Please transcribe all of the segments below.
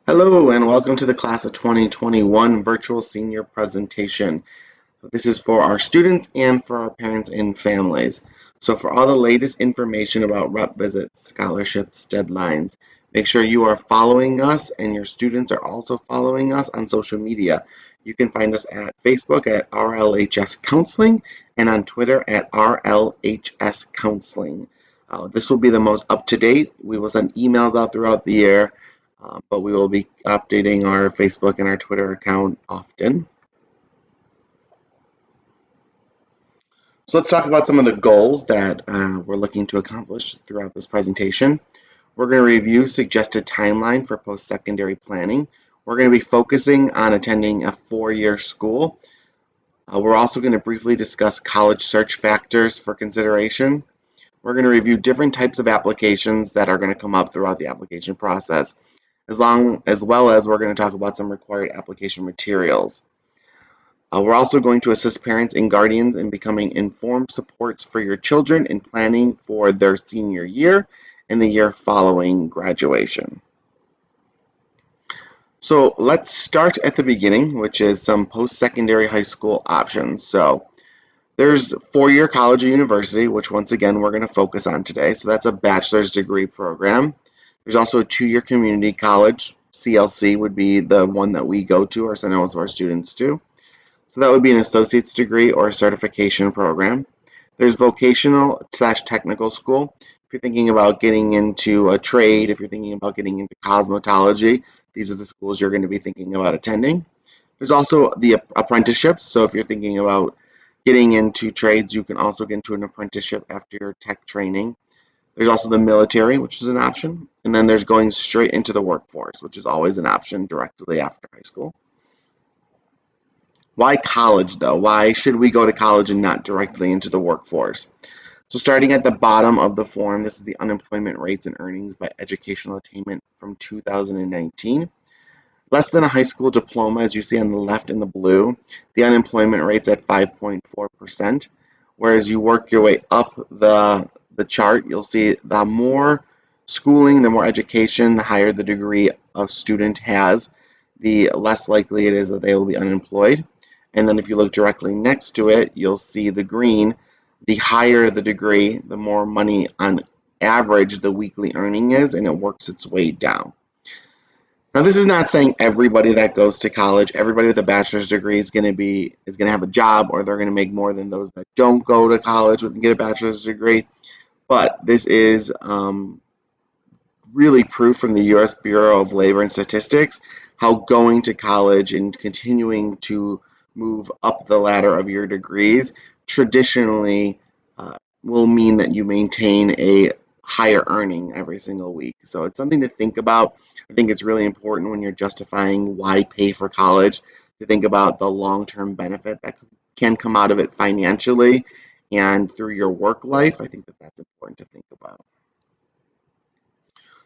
Hello and welcome to the Class of 2021 Virtual Senior Presentation. This is for our students and for our parents and families. So for all the latest information about rep visits, scholarships, deadlines, make sure you are following us and your students are also following us on social media. You can find us at Facebook at RLHS Counseling and on Twitter at RLHS Counseling. This will be the most up-to-date. We will send emails out throughout the year, but we will be updating our Facebook and our Twitter account often. So let's talk about some of the goals that we're looking to accomplish throughout this presentation. We're going to review suggested timeline for post-secondary planning. We're going to be focusing on attending a four-year school. We're also going to briefly discuss college search factors for consideration. We're going to review different types of applications that are going to come up throughout the application process, as well as we're going to talk about some required application materials. We're also going to assist parents and guardians in becoming informed supports for your children in planning for their senior year and the year following graduation. So let's start at the beginning, which is some post-secondary high school options. So there's four-year college or university, which once again we're going to focus on today. So that's a bachelor's degree program. There's also a two-year community college. CLC would be the one that we go to or send most of our students to. So that would be an associate's degree or a certification program. There's vocational/technical school. If you're thinking about getting into a trade, if you're thinking about getting into cosmetology, these are the schools you're going to be thinking about attending. There's also the apprenticeships. So if you're thinking about getting into trades, you can also get into an apprenticeship after your tech training. There's also the military, which is an option. And then there's going straight into the workforce, which is always an option directly after high school. Why college, though? Why should we go to college and not directly into the workforce? So starting at the bottom of the form, this is the unemployment rates and earnings by educational attainment from 2019. Less than a high school diploma, as you see on the left in the blue, the unemployment rate's at 5.4%. Whereas you work your way up the chart, you'll see the more schooling, the more education, the higher the degree a student has, the less likely it is that they will be unemployed. And then if you look directly next to it, you'll see the green. The higher the degree, the more money on average the weekly earning is, and it works its way down. Now, this is not saying everybody that goes to college, everybody with a bachelor's degree is going to have a job, or they're going to make more than those that don't go to college and get a bachelor's degree. But this is really proof from the U.S. Bureau of Labor and Statistics how going to college and continuing to move up the ladder of your degrees traditionally will mean that you maintain a higher earning every single week. So it's something to think about. I think it's really important when you're justifying why pay for college to think about the long-term benefit that can come out of it financially and through your work life. I think that that's important to think about.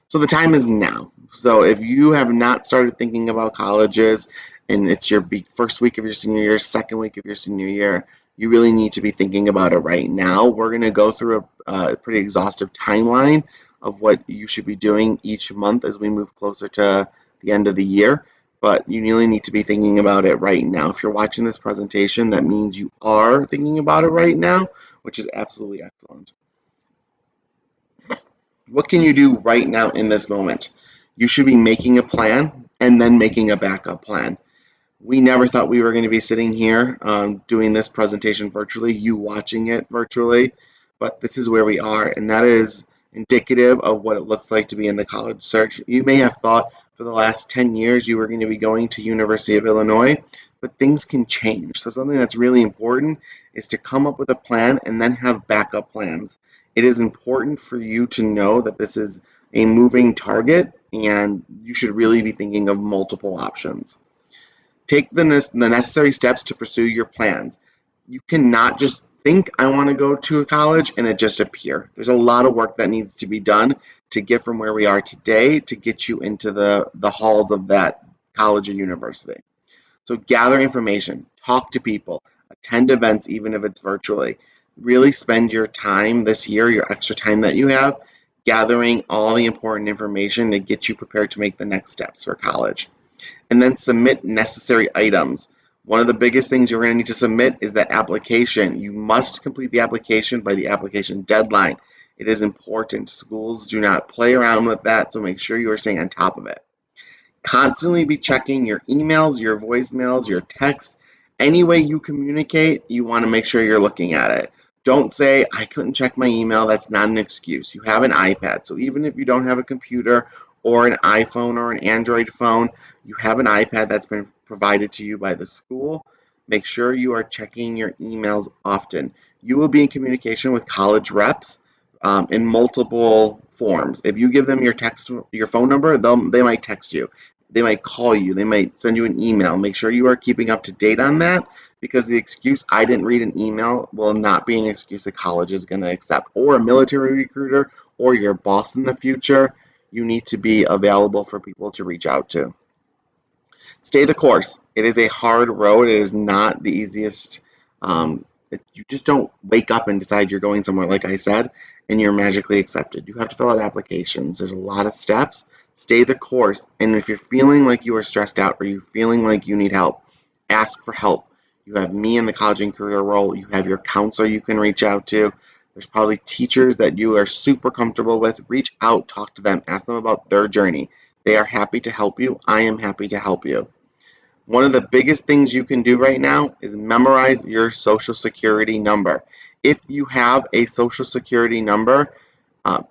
So the time is now. So if you have not started thinking about colleges and it's your first week of your senior year, second week of your senior year, you really need to be thinking about it right now. We're going to go through a pretty exhaustive timeline of what you should be doing each month as we move closer to the end of the year. But you really need to be thinking about it right now. If you're watching this presentation, that means you are thinking about it right now, which is absolutely excellent. What can you do right now in this moment? You should be making a plan and then making a backup plan. We never thought we were going to be sitting here doing this presentation virtually, you watching it virtually, but this is where we are, and that is indicative of what it looks like to be in the college search. You may have thought for the last 10 years you were going to be going to University of Illinois, but things can change. So something that's really important is to come up with a plan and then have backup plans. It is important for you to know that this is a moving target and you should really be thinking of multiple options. Take the necessary steps to pursue your plans. You cannot just think, I want to go to a college, and it just appear. There's a lot of work that needs to be done to get from where we are today to get you into the halls of that college or university. So gather information, talk to people, attend events, even if it's virtually. Really spend your time this year, your extra time that you have, gathering all the important information to get you prepared to make the next steps for college. And then submit necessary items. One of the biggest things you're going to need to submit is that application. You must complete the application by the application deadline. It is important. Schools do not play around with that, so make sure you are staying on top of it. Constantly be checking your emails, your voicemails, your text. Any way you communicate, you want to make sure you're looking at it. Don't say, I couldn't check my email. That's not an excuse. You have an iPad. So even if you don't have a computer or an iPhone or an Android phone, you have an iPad that's been provided to you by the school. Make sure you are checking your emails often. You will be in communication with college reps in multiple forms. If you give them your phone number, they might text you. They might call you. They might send you an email. Make sure you are keeping up to date on that, because the excuse, I didn't read an email, will not be an excuse the college is going to accept. Or a military recruiter or your boss in the future, you need to be available for people to reach out to. Stay the course. It is a hard road. It is not the easiest. You just don't wake up and decide you're going somewhere, like I said, and you're magically accepted. You have to fill out applications. There's a lot of steps. Stay the course. And if you're feeling like you are stressed out or you're feeling like you need help, ask for help. You have me in the college and career role. You have your counselor you can reach out to. There's probably teachers that you are super comfortable with. Reach out, talk to them, ask them about their journey. They are happy to help you. I am happy to help you. One of the biggest things you can do right now is memorize your social security number. If you have a social security number,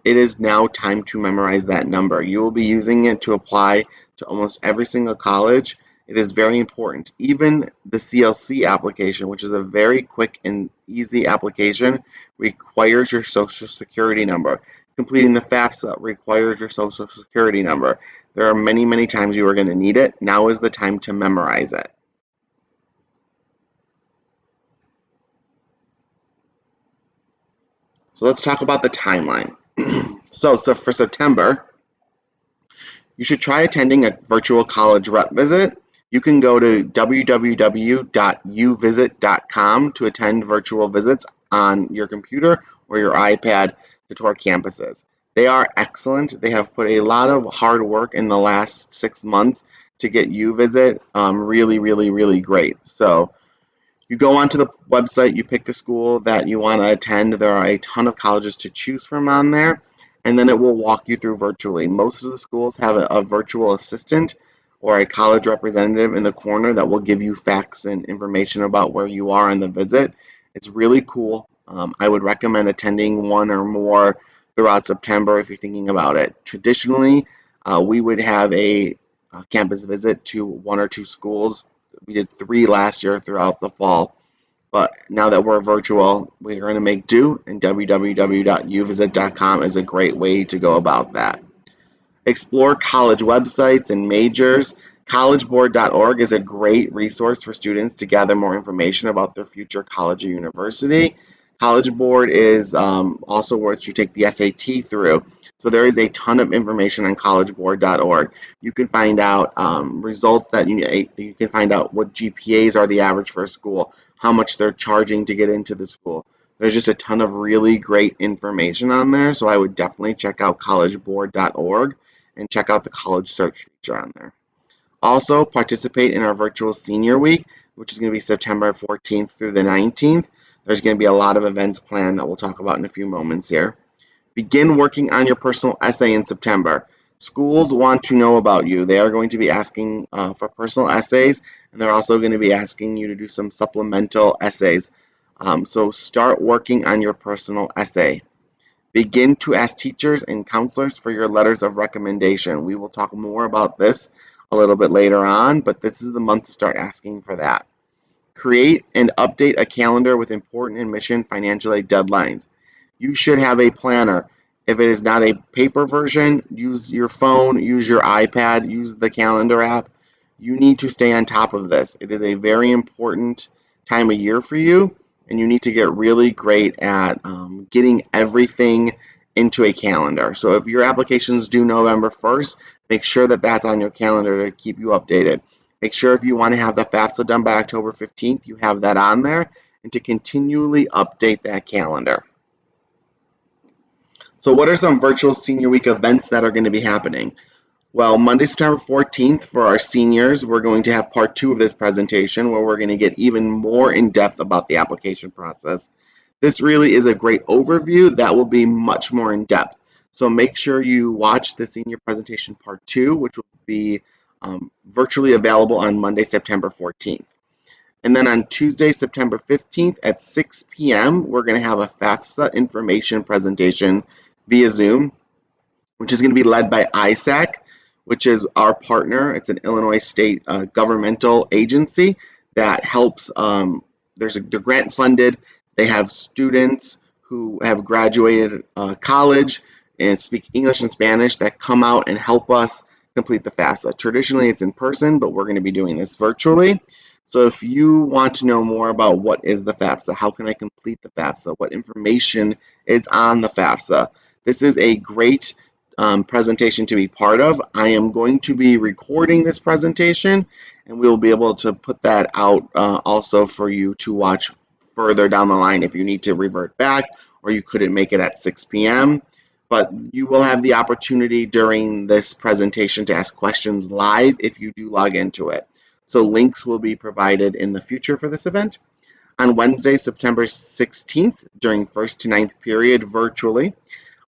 it is now time to memorize that number. You will be using it to apply to almost every single college. It is very important. Even the CLC application, which is a very quick and easy application, requires your social security number. Completing the FAFSA requires your social security number. There are many, many times you are going to need it. Now is the time to memorize it. So let's talk about the timeline. So for September, you should try attending a virtual college rep visit. You can go to www.uvisit.com to attend virtual visits on your computer or your iPad to tour campuses. They are excellent. They have put a lot of hard work in the last 6 months to get UVisit really, really, really great. So you go onto the website, you pick the school that you want to attend. There are a ton of colleges to choose from on there, and then it will walk you through virtually. Most of the schools have a virtual assistant or a college representative in the corner that will give you facts and information about where you are on the visit. It's really cool. I would recommend attending one or more throughout September if you're thinking about it. Traditionally, we would have a campus visit to one or two schools. We did 3 last year throughout the fall. But now that we're virtual, we're going to make do, and www.uvisit.com is a great way to go about that. Explore college websites and majors. Collegeboard.org is a great resource for students to gather more information about their future college or university. College Board is also worth you take the SAT through. So there is a ton of information on collegeboard.org. You can find out results that you can find out what GPAs are the average for a school, how much they're charging to get into the school. There's just a ton of really great information on there, so I would definitely check out collegeboard.org and check out the college search feature on there. Also, participate in our virtual senior week, which is going to be September 14th through the 19th. There's going to be a lot of events planned that we'll talk about in a few moments here. Begin working on your personal essay in September. Schools want to know about you. They are going to be asking for personal essays, and they're also going to be asking you to do some supplemental essays. So start working on your personal essay. Begin to ask teachers and counselors for your letters of recommendation. We will talk more about this a little bit later on, but this is the month to start asking for that. Create and update a calendar with important admission financial aid deadlines. You should have a planner. If it is not a paper version, use your phone, use your iPad, use the calendar app. You need to stay on top of this. It is a very important time of year for you, and you need to get really great at getting everything into a calendar. So if your applications due November 1st, make sure that that's on your calendar to keep you updated. Make sure if you want to have the FAFSA done by October 15th, you have that on there, and to continually update that calendar. So what are some virtual senior week events that are going to be happening? Well, Monday, September 14th, for our seniors, we're going to have part 2 of this presentation where we're going to get even more in depth about the application process. This really is a great overview that will be much more in depth. So make sure you watch the senior presentation part 2, which will be virtually available on Monday, September 14th. And then on Tuesday, September 15th at 6 p.m., we're going to have a FAFSA information presentation via Zoom, which is going to be led by ISAC, which is our partner. It's an Illinois state governmental agency that helps. They're grant funded. They have students who have graduated college and speak English and Spanish that come out and help us complete the FAFSA. Traditionally, it's in person, but we're going to be doing this virtually. So if you want to know more about what is the FAFSA, how can I complete the FAFSA, what information is on the FAFSA, this is a great presentation to be part of. I am going to be recording this presentation, and we will be able to put that out also for you to watch further down the line if you need to revert back or you couldn't make it at 6 p.m. But you will have the opportunity during this presentation to ask questions live if you do log into it. So links will be provided in the future for this event. On Wednesday, September 16th, during 1st to 9th period virtually,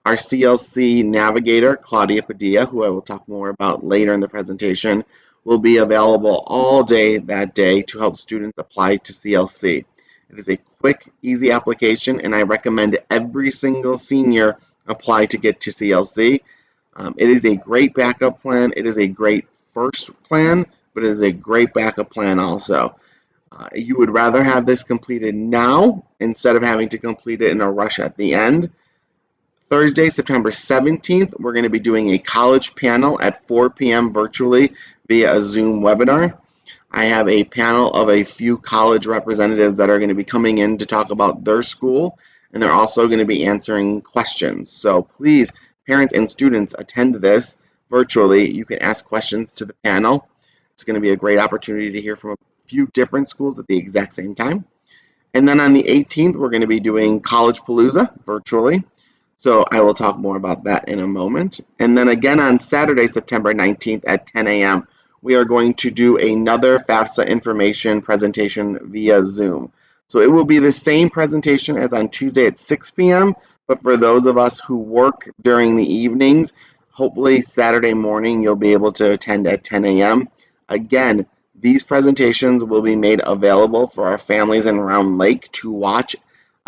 our CLC navigator, Claudia Padilla, who I will talk more about later in the presentation, will be available all day that day to help students apply to CLC. It is a quick, easy application, and I recommend every single senior apply to get to CLC. It is a great backup plan. It is a great first plan, but it is a great backup plan also. You would rather have this completed now instead of having to complete it in a rush at the end. Thursday, September 17th, we're going to be doing a college panel at 4 p.m. virtually via a Zoom webinar. I have a panel of a few college representatives that are going to be coming in to talk about their school, and they're also going to be answering questions. So please, parents and students, attend this virtually. You can ask questions to the panel. It's going to be a great opportunity to hear from a few different schools at the exact same time. And then on the 18th, we're going to be doing College Palooza virtually. So I will talk more about that in a moment. And then again on Saturday, September 19th at 10 a.m., we are going to do another FAFSA information presentation via Zoom. So it will be the same presentation as on Tuesday at 6 p.m., but for those of us who work during the evenings, hopefully Saturday morning you'll be able to attend at 10 a.m. Again, these presentations will be made available for our families in Round Lake to watch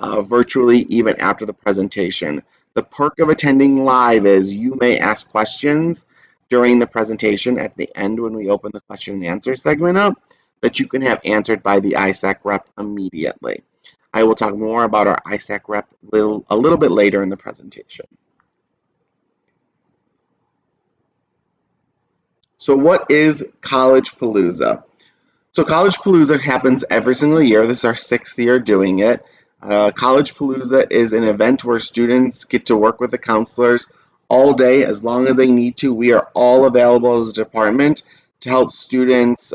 virtually even after the presentation. The perk of attending live is you may ask questions during the presentation at the end when we open the question and answer segment up that you can have answered by the ISAC rep immediately. I will talk more about our ISAC rep a little bit later in the presentation. So what is College Palooza? So College Palooza happens every single year. This is our 6th year doing it. College Palooza is an event where students get to work with the counselors all day as long as they need to. We are all available as a department to help students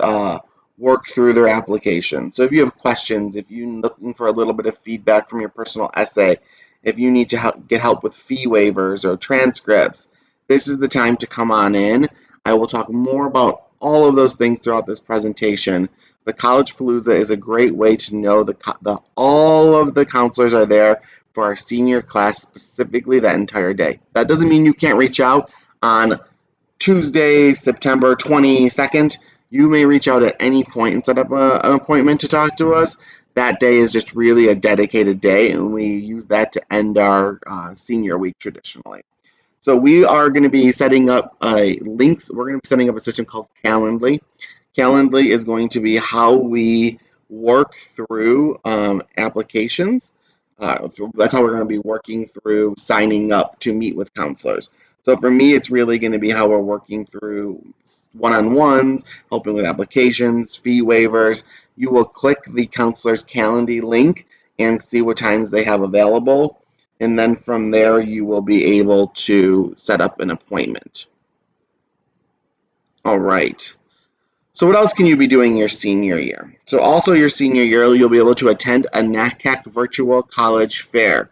work through their application. So if you have questions, if you're looking for a little bit of feedback from your personal essay, if you need to get help with fee waivers or transcripts, this is the time to come on in. I will talk more about all of those things throughout this presentation. But College Palooza is a great way to know all of the counselors are there for our senior class specifically that entire day. That doesn't mean you can't reach out on Tuesday, September 22nd. You may reach out at any point and set up an appointment to talk to us. That day is just really a dedicated day, and we use that to end our senior week traditionally. So we are going to be setting up links. We're going to be setting up a system called Calendly. Calendly is going to be how we work through applications. That's how we're going to be working through signing up to meet with counselors. So for me, it's really going to be how we're working through one-on-ones, helping with applications, fee waivers. You will click the counselor's Calendly link and see what times they have available. And then from there, you will be able to set up an appointment. All right. So what else can you be doing your senior year? So also your senior year, you'll be able to attend a NACAC virtual college fair.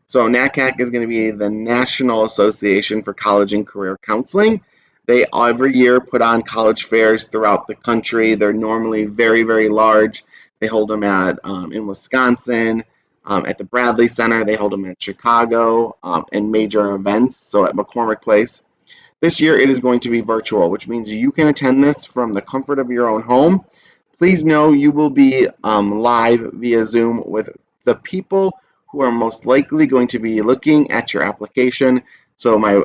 So NACAC is going to be the National Association for College and Career Counseling. They every year put on college fairs throughout the country. They're normally very, very large. They hold them in Wisconsin, at the Bradley Center. They hold them at Chicago, and major events, so at McCormick Place. This year it is going to be virtual, which means you can attend this from the comfort of your own home. Please know you will be live via Zoom with the people who are most likely going to be looking at your application. So my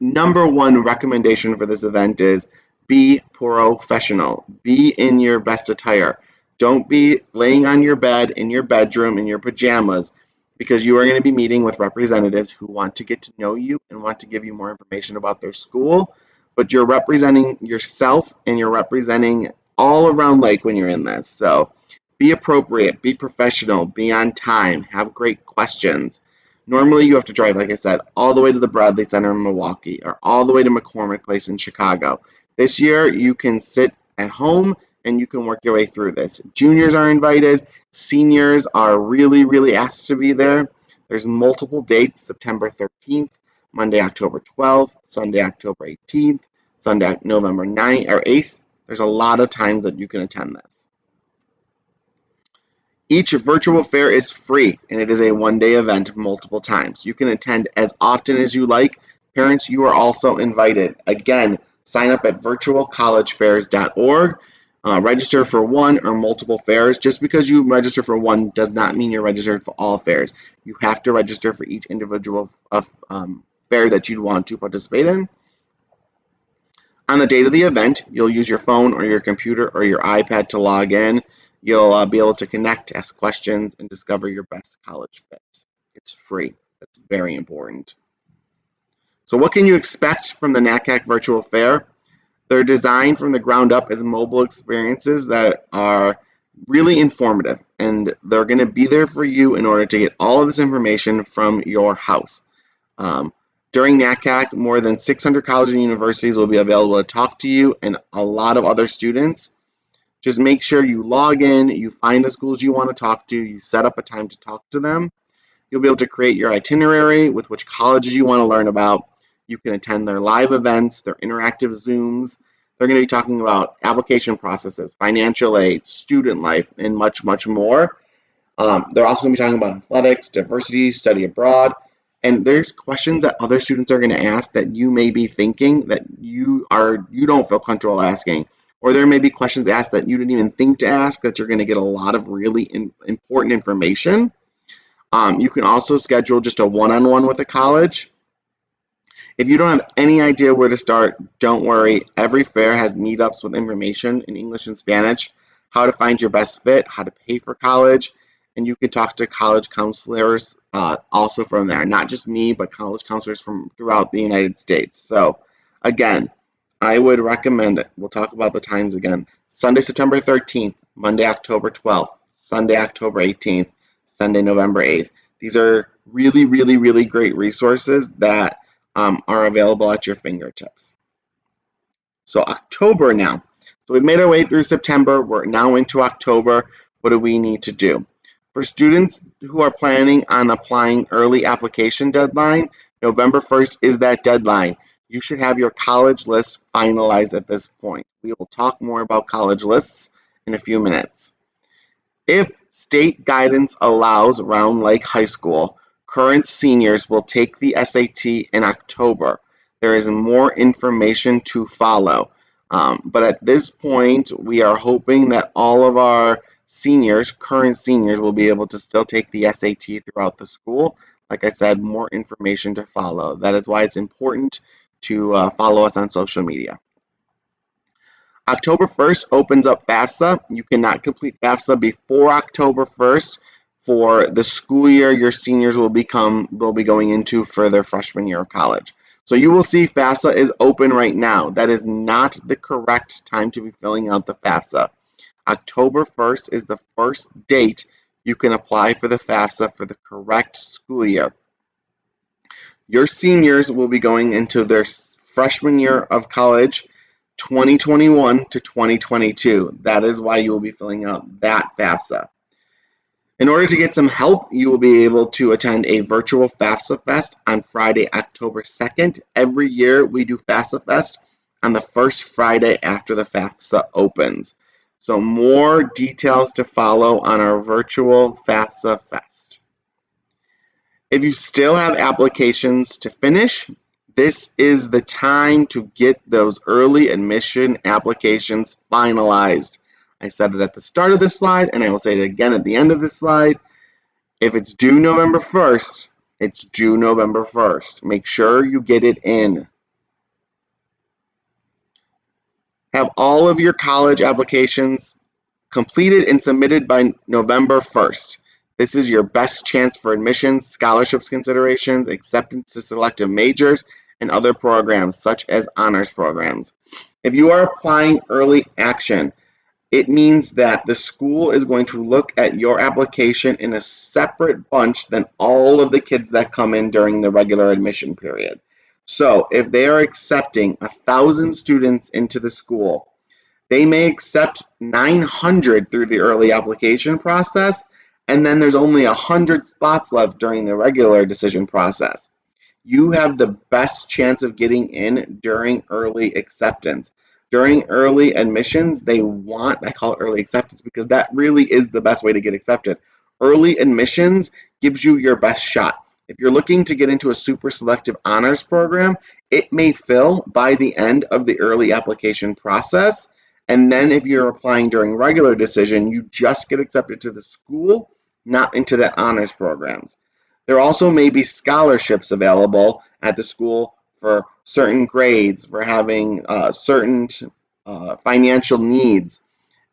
number one recommendation for this event is be professional. Be in your best attire. Don't be laying on your bed in your bedroom in your pajamas, because you are going to be meeting with representatives who want to get to know you and want to give you more information about their school. But you're representing yourself and you're representing all around Lake when you're in this. So be appropriate, be professional, be on time, have great questions. Normally you have to drive, like I said, all the way to the Bradley Center in Milwaukee or all the way to McCormick Place in Chicago. This year you can sit at home and you can work your way through this. Juniors are invited. Seniors are really, really asked to be there. There's multiple dates: September 13th, Monday, October 12th, Sunday, October 18th, Sunday, November 9th or 8th. There's a lot of times that you can attend this. Each virtual fair is free, and it is a one-day event multiple times. You can attend as often as you like. Parents, you are also invited. Again, sign up at virtualcollegefairs.org. Register for one or multiple fairs. Just because you register for one does not mean you're registered for all fairs. You have to register for each individual fair that you'd want to participate in. On the date of the event, you'll use your phone or your computer or your iPad to log in. You'll be able to connect, ask questions, and discover your best college fit. It's free. That's very important. So what can you expect from the NACAC Virtual Fair? They're designed from the ground up as mobile experiences that are really informative, and they're going to be there for you in order to get all of this information from your house. During NACAC, more than 600 colleges and universities will be available to talk to you and a lot of other students. Just make sure you log in, you find the schools you want to talk to, you set up a time to talk to them. You'll be able to create your itinerary with which colleges you want to learn about. You can attend their live events, their interactive Zooms. They're going to be talking about application processes, financial aid, student life, and much, much more. They're also going to be talking about athletics, diversity, study abroad. And there's questions that other students are going to ask that you may be thinking that you don't feel comfortable asking. Or there may be questions asked that you didn't even think to ask, that you're going to get a lot of really important information. You can also schedule just a one-on-one with a college. If you don't have any idea where to start, don't worry. Every fair has meetups with information in English and Spanish, how to find your best fit, how to pay for college, and you can talk to college counselors also from there. Not just me, but college counselors from throughout the United States. So again, I would recommend it. We'll talk about the times again. Sunday, September 13th, Monday, October 12th, Sunday, October 18th, Sunday, November 8th. These are really, really, really great resources that are available at your fingertips. So October now. So we've made our way through September. We're now into October. What do we need to do? For students who are planning on applying early application deadline, November 1st is that deadline. You should have your college list finalized at this point. We will talk more about college lists in a few minutes. If state guidance allows Round Lake High School, current seniors will take the SAT in October. There is more information to follow. But at this point, we are hoping that all of our seniors, current seniors, will be able to still take the SAT throughout the school. Like I said, more information to follow. That is why it's important to follow us on social media. October 1st opens up FAFSA. You cannot complete FAFSA before October 1st for the school year your seniors will be going into for their freshman year of college. So you will see FAFSA is open right now. That is not the correct time to be filling out the FAFSA. October 1st is the first date you can apply for the FAFSA for the correct school year. Your seniors will be going into their freshman year of college, 2021 to 2022. That is why you will be filling out that FAFSA. In order to get some help, you will be able to attend a virtual FAFSA Fest on Friday, October 2nd. Every year we do FAFSA Fest on the first Friday after the FAFSA opens. So more details to follow on our virtual FAFSA Fest. If you still have applications to finish, this is the time to get those early admission applications finalized. I said it at the start of this slide, and I will say it again at the end of this slide. If it's due November 1st, it's due November 1st. Make sure you get it in. Have all of your college applications completed and submitted by November 1st. This is your best chance for admissions, scholarships considerations, acceptance to selective majors, and other programs such as honors programs. If you are applying early action, it means that the school is going to look at your application in a separate bunch than all of the kids that come in during the regular admission period. So if they are accepting 1,000 students into the school, they may accept 900 through the early application process, and then there's only 100 spots left during the regular decision process. You have the best chance of getting in during early acceptance. During early admissions, I call it early acceptance because that really is the best way to get accepted. Early admissions gives you your best shot. If you're looking to get into a super selective honors program, it may fill by the end of the early application process. And then if you're applying during regular decision, you just get accepted to the school, not into the honors programs. There also may be scholarships available at the school for certain grades, for having certain financial needs,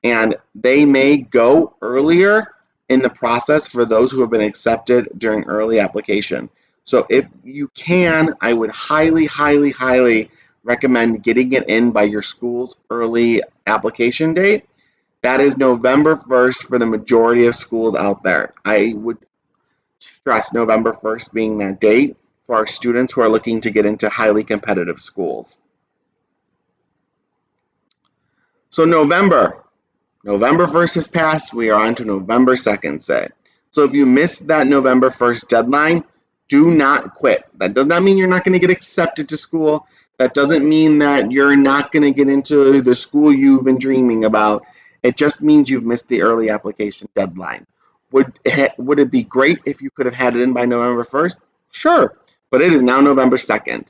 and they may go earlier in the process for those who have been accepted during early application. So if you can, I would highly, highly, highly recommend getting it in by your school's early application date. That is November 1st for the majority of schools out there. I would stress November 1st being that date for our students who are looking to get into highly competitive schools. So November 1st has passed. We are on to November 2nd, say. So if you missed that November 1st deadline, do not quit. That does not mean you're not going to get accepted to school. That doesn't mean that you're not going to get into the school you've been dreaming about. It just means you've missed the early application deadline. Would it be great if you could have had it in by November 1st? Sure, but it is now November 2nd.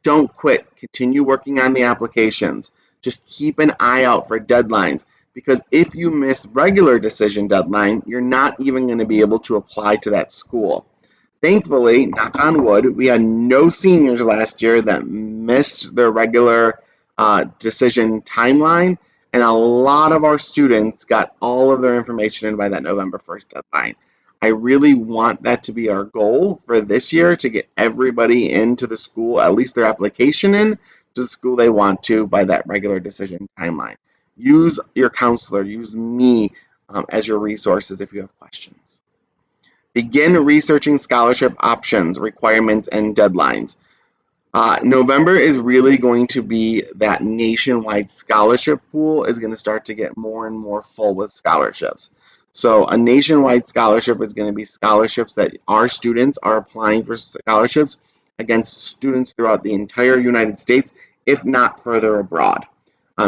Don't quit. Continue working on the applications. Just keep an eye out for deadlines, because if you miss regular decision deadline, you're not even going to be able to apply to that school. Thankfully, knock on wood, we had no seniors last year that missed their regular decision timeline, and a lot of our students got all of their information in by that November 1st deadline. I really want that to be our goal for this year, to get everybody into the school, at least their application in to the school they want to by that regular decision timeline. Use your counselor, use me as your resources if you have questions. Begin researching scholarship options, requirements, and deadlines. November is really going to be that nationwide scholarship pool is going to start to get more and more full with scholarships. So a nationwide scholarship is going to be scholarships that our students are applying for scholarships against students throughout the entire United States, if not further abroad.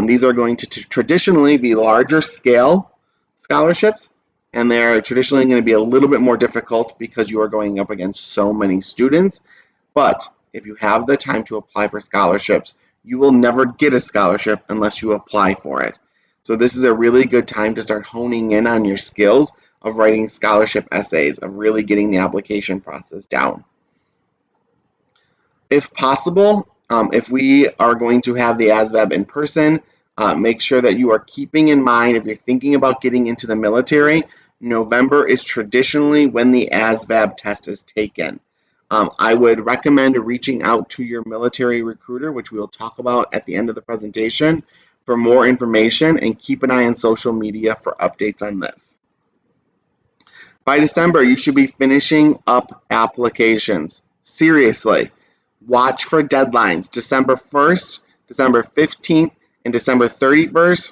These are going to traditionally be larger scale scholarships, and they're traditionally going to be a little bit more difficult because you are going up against so many students. But if you have the time to apply for scholarships, you will never get a scholarship unless you apply for it. So this is a really good time to start honing in on your skills of writing scholarship essays, of really getting the application process down. If possible, if we are going to have the ASVAB in person, make sure that you are keeping in mind, if you're thinking about getting into the military, November is traditionally when the ASVAB test is taken. I would recommend reaching out to your military recruiter, which we will talk about at the end of the presentation, for more information, and keep an eye on social media for updates on this. By December, you should be finishing up applications. Seriously, watch for deadlines. December 1st, December 15th, and December 31st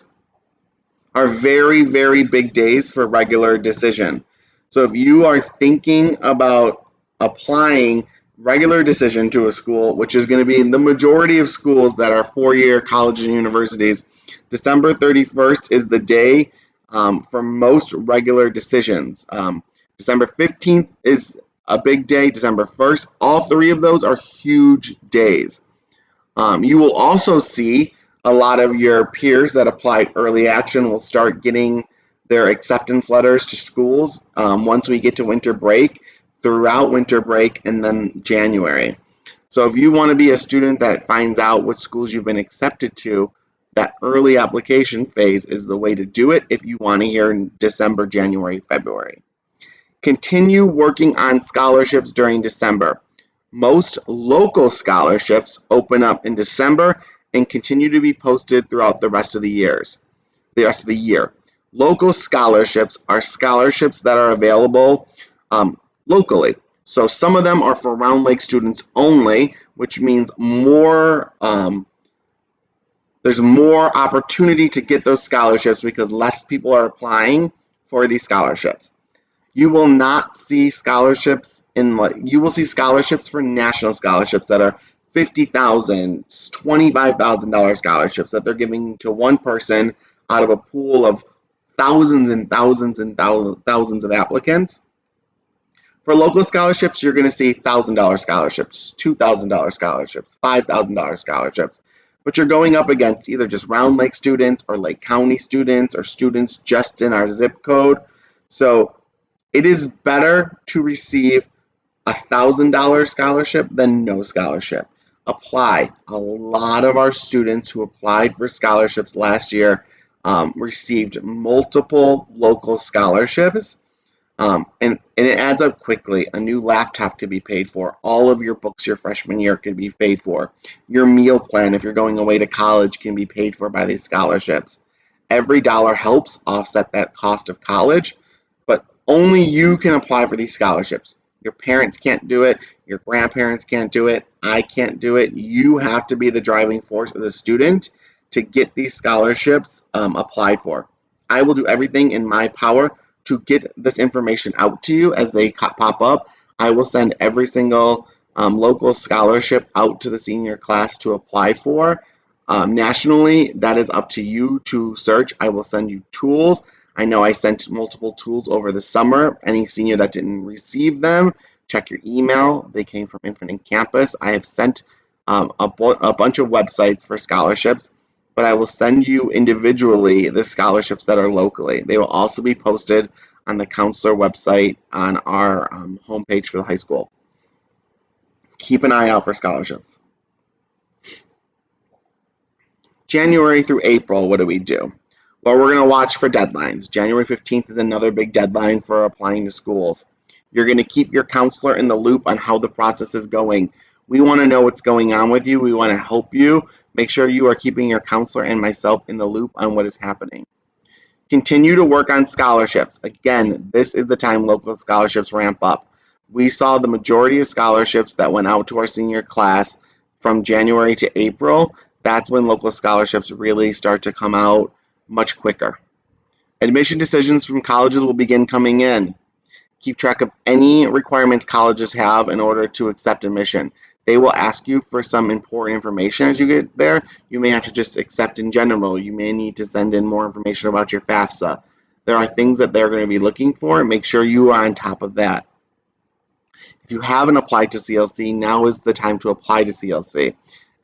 are very, very big days for regular decision. So if you are thinking about applying regular decision to a school, which is going to be the majority of schools that are four-year colleges and universities, December 31st is the day for most regular decisions. December 15th is a big day, December 1st. All three of those are huge days. You will also see a lot of your peers that applied early action will start getting their acceptance letters to schools once we get to winter break, throughout winter break, and then January. So if you want to be a student that finds out what schools you've been accepted to, that early application phase is the way to do it if you want to hear in December, January, February. Continue working on scholarships during December. Most local scholarships open up in December and continue to be posted throughout the rest of the year. Local scholarships are scholarships that are available locally. So some of them are for Round Lake students only, which means there's more opportunity to get those scholarships because less people are applying for these scholarships. You will not see scholarships you will see scholarships for national scholarships that are $50,000, $25,000 scholarships that they're giving to one person out of a pool of thousands and thousands and thousands of applicants. For local scholarships, you're going to see $1,000 scholarships, $2,000 scholarships, $5,000 scholarships. But you're going up against either just Round Lake students or Lake County students or students just in our zip code. So it is better to receive a $1,000 scholarship than no scholarship. Apply. A lot of our students who applied for scholarships last year received multiple local scholarships, and it adds up quickly. A new laptop could be paid for. All of your books your freshman year could be paid for. Your meal plan, if you're going away to college, can be paid for by these scholarships. Every dollar helps offset that cost of college, but only you can apply for these scholarships. Your parents can't do it. Your grandparents can't do it. I can't do it. You have to be the driving force as a student to get these scholarships applied for. I will do everything in my power to get this information out to you as they pop up. I will send every single local scholarship out to the senior class to apply for. Nationally, that is up to you to search. I will send you tools. I know I sent multiple tools over the summer. Any senior that didn't receive them, check your email. They came from Infinite Campus. I have sent a bunch of websites for scholarships, but I will send you individually the scholarships that are locally. They will also be posted on the counselor website on our homepage for the high school. Keep an eye out for scholarships. January through April, what do we do? Well, we're going to watch for deadlines. January 15th is another big deadline for applying to schools. You're going to keep your counselor in the loop on how the process is going. We want to know what's going on with you. We want to help you. Make sure you are keeping your counselor and myself in the loop on what is happening. Continue to work on scholarships. Again, this is the time local scholarships ramp up. We saw the majority of scholarships that went out to our senior class from January to April. That's when local scholarships really start to come out much quicker. Admission decisions from colleges will begin coming in. Keep track of any requirements colleges have in order to accept admission. They will ask you for some important information as you get there. You may have to just accept in general. You may need to send in more information about your FAFSA. There are things that they're going to be looking for. Make sure you are on top of that. If you haven't applied to CLC, now is the time to apply to CLC.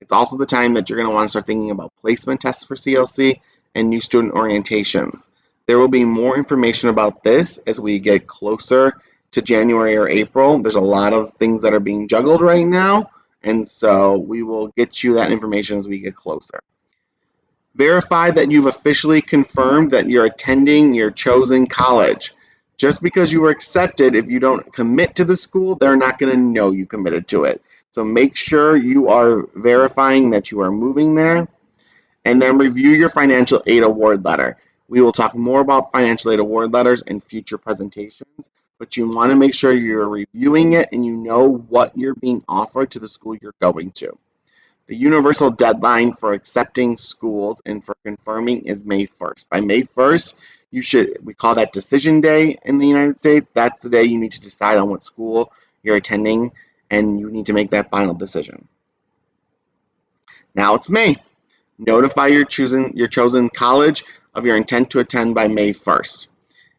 It's also the time that you're going to want to start thinking about placement tests for CLC and new student orientations. There will be more information about this as we get closer to January or April. There's a lot of things that are being juggled right now, and so we will get you that information as we get closer. Verify that you've officially confirmed that you're attending your chosen college. Just because you were accepted, if you don't commit to the school, they're not going to know you committed to it. So make sure you are verifying that you are moving there. And then review your financial aid award letter. We will talk more about financial aid award letters in future presentations, but you want to make sure you're reviewing it and you know what you're being offered to the school you're going to. The universal deadline for accepting schools and for confirming is May 1st. By May 1st, We call that decision day in the United States. That's the day you need to decide on what school you're attending, and you need to make that final decision. Now it's May. Notify your chosen college of your intent to attend by May 1st.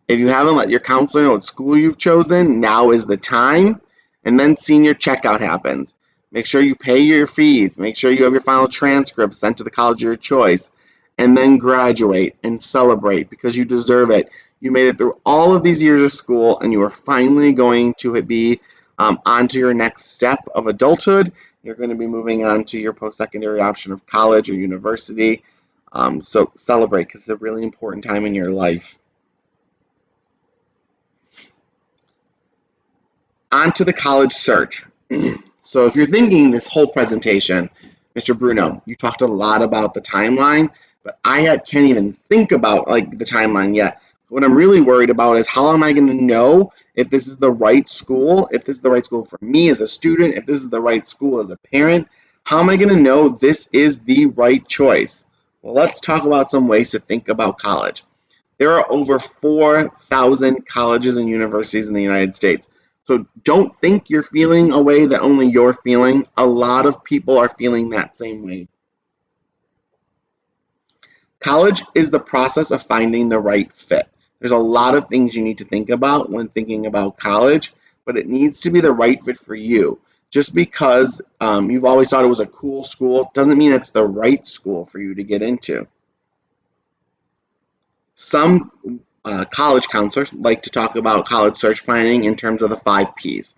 If you haven't let your counselor know what school you've chosen, now is the time. And then senior checkout happens. Make sure you pay your fees. Make sure you have your final transcript sent to the college of your choice. And then graduate and celebrate because you deserve it. You made it through all of these years of school, and you are finally going to be onto your next step of adulthood. You're going to be moving on to your post-secondary option of college or university. So celebrate because it's a really important time in your life. On to the college search. So if you're thinking this whole presentation, Mr. Bruno, you talked a lot about the timeline, but I can't even think about the timeline yet. What I'm really worried about is how am I going to know if this is the right school, if this is the right school for me as a student, if this is the right school as a parent. How am I going to know this is the right choice? Well, let's talk about some ways to think about college. There are over 4,000 colleges and universities in the United States. So don't think you're feeling a way that only you're feeling. A lot of people are feeling that same way. College is the process of finding the right fit. There's a lot of things you need to think about when thinking about college, but it needs to be the right fit for you. Just because you've always thought it was a cool school doesn't mean it's the right school for you to get into. Some college counselors like to talk about college search planning in terms of the 5 Ps: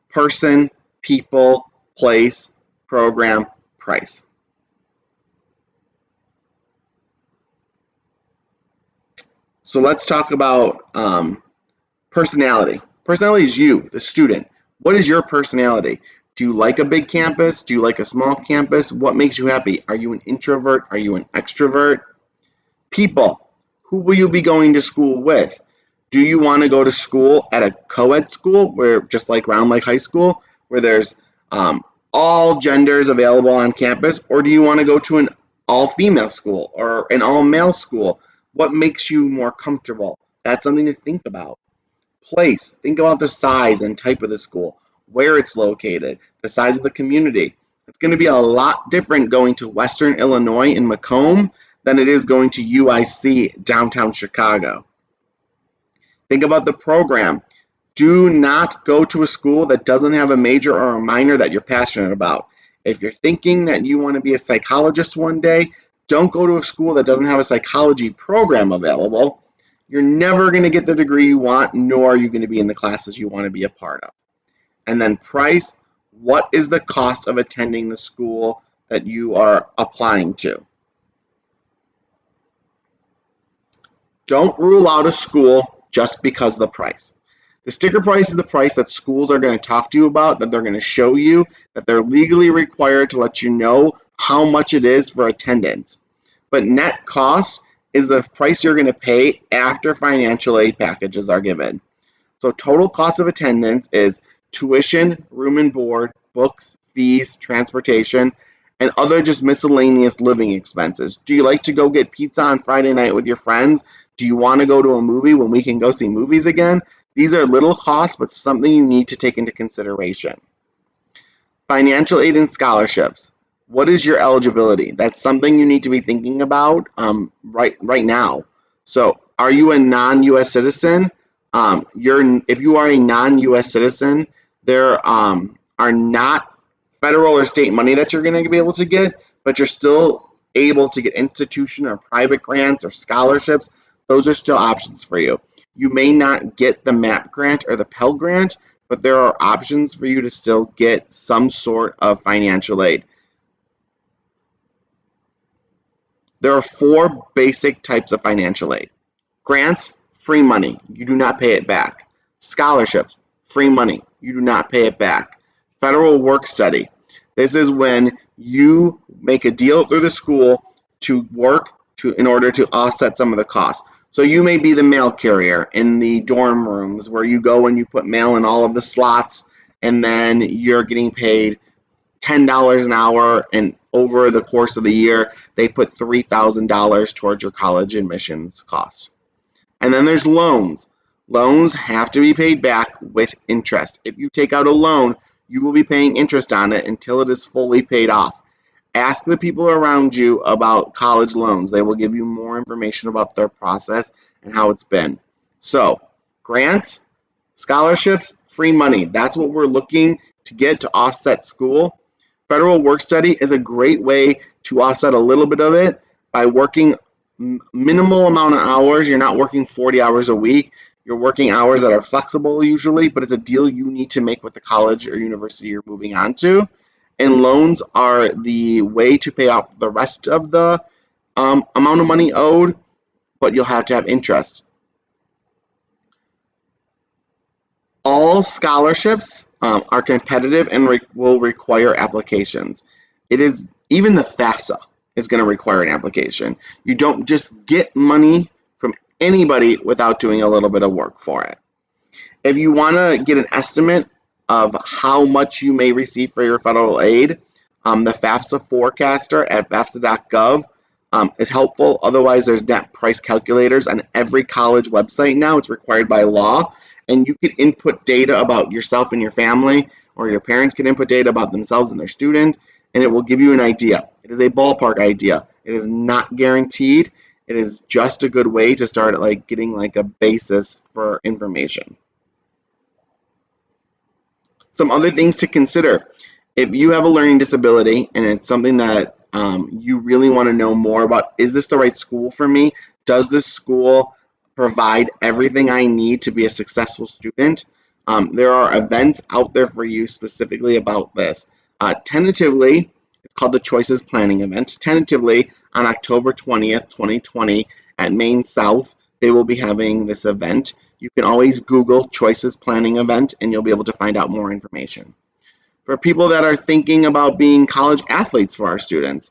person, people, place, program, price. So let's talk about personality. Personality is you, the student. What is your personality? Do you like a big campus? Do you like a small campus? What makes you happy? Are you an introvert? Are you an extrovert? People. Who will you be going to school with? Do you want to go to school at a co-ed school, where just like Round Lake High School, where there's all genders available on campus, or do you want to go to an all-female school or an all-male school? What makes you more comfortable? That's something to think about. Place. Think about the size and type of the school, where it's located, the size of the community. It's going to be a lot different going to Western Illinois in Macomb than it is going to UIC downtown Chicago. Think about the program. Do not go to a school that doesn't have a major or a minor that you're passionate about. If you're thinking that you want to be a psychologist one day, don't go to a school that doesn't have a psychology program available. You're never going to get the degree you want, nor are you going to be in the classes you want to be a part of. And then price. What is the cost of attending the school that you are applying to? Don't rule out a school just because of the price. The sticker price is the price that schools are going to talk to you about, that they're going to show you, that they're legally required to let you know how much it is for attendance. But net cost is the price you're going to pay after financial aid packages are given. So total cost of attendance is tuition, room and board, books, fees, transportation, and other just miscellaneous living expenses. Do you like to go get pizza on Friday night with your friends? Do you want to go to a movie when we can go see movies again? These are little costs, but something you need to take into consideration. Financial aid and scholarships. What is your eligibility? That's something you need to be thinking about right now. So are you a non-U.S. citizen? If you are a non-U.S. citizen, there are not federal or state money that you're going to be able to get, but you're still able to get institution or private grants or scholarships. Those are still options for you. You may not get the MAP grant or the Pell Grant, but there are options for you to still get some sort of financial aid. There are 4 basic types of financial aid. Grants, free money. You do not pay it back. Scholarships, free money. You do not pay it back. Federal work study. This is when you make a deal through the school to work in order to offset some of the costs. So you may be the mail carrier in the dorm rooms where you go and you put mail in all of the slots, and then you're getting paid $10 an hour, and over the course of the year, they put $3,000 towards your college admissions costs. And then there's loans. Loans have to be paid back with interest. If you take out a loan, you will be paying interest on it until it is fully paid off. Ask the people around you about college loans. They will give you more information about their process and how it's been. So, grants, scholarships, free money. That's what we're looking to get to offset school. Federal work study is a great way to offset a little bit of it by working minimal amount of hours. You're not working 40 hours a week. You're working hours that are flexible usually, but it's a deal you need to make with the college or university you're moving on to. And loans are the way to pay off the rest of the amount of money owed, but you'll have to have interest. All scholarships are competitive and will require applications. It is even the FAFSA is going to require an application. You don't just get money from anybody without doing a little bit of work for it. If you want to get an estimate of how much you may receive for your federal aid, the FAFSA forecaster at FAFSA.gov is helpful. Otherwise, there's net price calculators on every college website now. It's required by law. And you can input data about yourself and your family, or your parents can input data about themselves and their student, and it will give you an idea. It is a ballpark idea. It is not guaranteed. It is just a good way to start getting a basis for information. Some other things to consider. If you have a learning disability and it's something that you really want to know more about, is this the right school for me? Does this school provide everything I need to be a successful student? There are events out there for you specifically about this. Tentatively, it's called the Choices Planning event. Tentatively, on October 20th, 2020, at Maine South, they will be having this event. You can always Google Choices Planning event and you'll be able to find out more information. For people that are thinking about being college athletes for our students,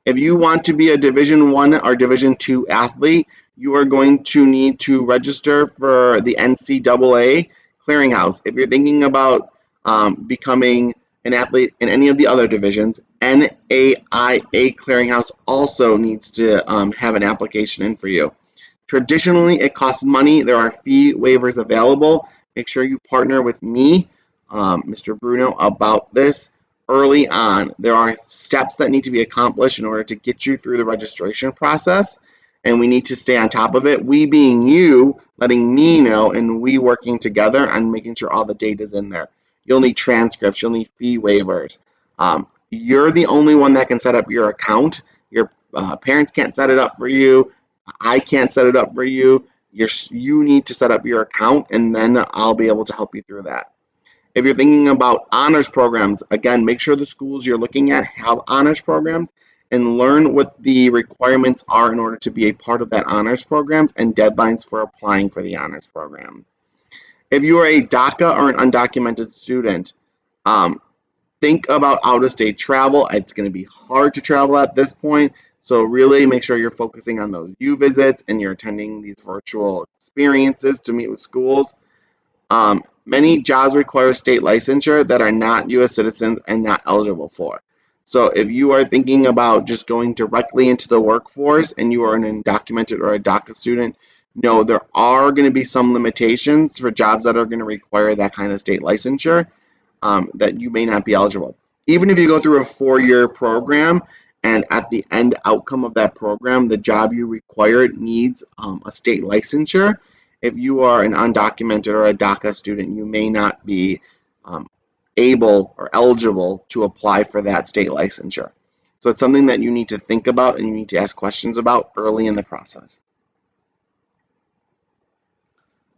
if you want to be a Division I or Division II athlete, you are going to need to register for the NCAA clearinghouse. If you're thinking about becoming an athlete in any of the other divisions, NAIA clearinghouse also needs to have an application in for you. Traditionally, it costs money. There are fee waivers available. Make sure you partner with me, Mr. Bruno, about this early on. There are steps that need to be accomplished in order to get you through the registration process, and we need to stay on top of it. We being you, letting me know, and we working together on making sure all the data is in there. You'll need transcripts. You'll need fee waivers. You're the only one that can set up your account. Your parents can't set it up for you. I can't set it up for you. You need to set up your account, and then I'll be able to help you through that. If you're thinking about honors programs, again, make sure the schools you're looking at have honors programs and learn what the requirements are in order to be a part of that honors programs and deadlines for applying for the honors program. If you are a DACA or an undocumented student, think about out-of-state travel. It's going to be hard to travel at this point, so really make sure you're focusing on those U visits and you're attending these virtual experiences to meet with schools. Many jobs require state licensure that are not U.S. citizens and not eligible for. So if you are thinking about just going directly into the workforce and you are an undocumented or a DACA student, no, there are going to be some limitations for jobs that are going to require that kind of state licensure that you may not be eligible. Even if you go through a 4-year program and at the end outcome of that program, the job you require needs a state licensure, if you are an undocumented or a DACA student, you may not be able or eligible to apply for that state licensure. So it's something that you need to think about and you need to ask questions about early in the process.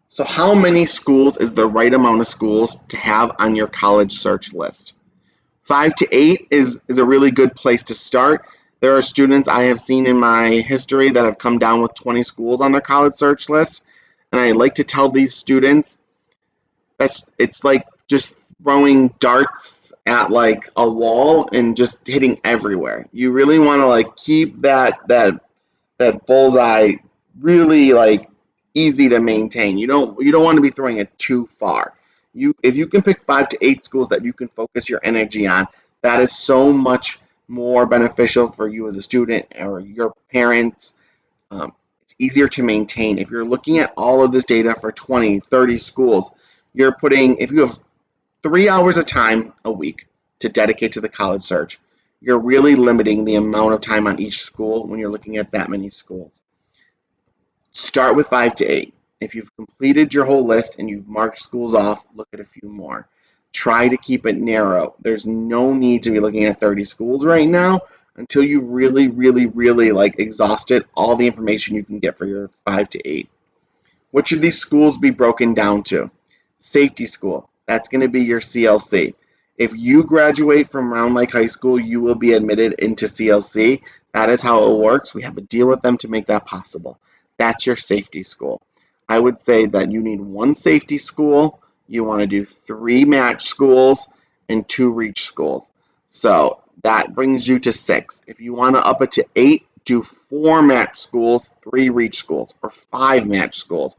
So how many schools is the right amount of schools to have on your college search list? 5 to 8 is a really good place to start. There are students I have seen in my history that have come down with 20 schools on their college search list. And I like to tell these students that it's like just throwing darts at a wall and just hitting everywhere. You really want to keep that bullseye really easy to maintain. You don't want to be throwing it too far. If you can pick 5 to 8 schools that you can focus your energy on, that is so much more beneficial for you as a student or your parents. It's It's easier to maintain. If you're looking at all of this data for 20, 30 schools, you're putting, if you have 3 hours of time a week to dedicate to the college search, you're really limiting the amount of time on each school when you're looking at that many schools. Start with 5 to 8. If you've completed your whole list and you've marked schools off, look at a few more. Try to keep it narrow. There's no need to be looking at 30 schools right now until you've really like exhausted all the information you can get for your 5 to 8. What should these schools be broken down to? Safety school, that's going to be your CLC. If you graduate from Round Lake High School, you will be admitted into CLC. That is how it works. We have a deal with them to make that possible. That's your safety school. I would say that you need 1 safety school, you want to do 3 match schools, and 2 reach schools. So that brings you to 6. If you want to up it to 8, do 4 match schools, 3 reach schools, or 5 match schools.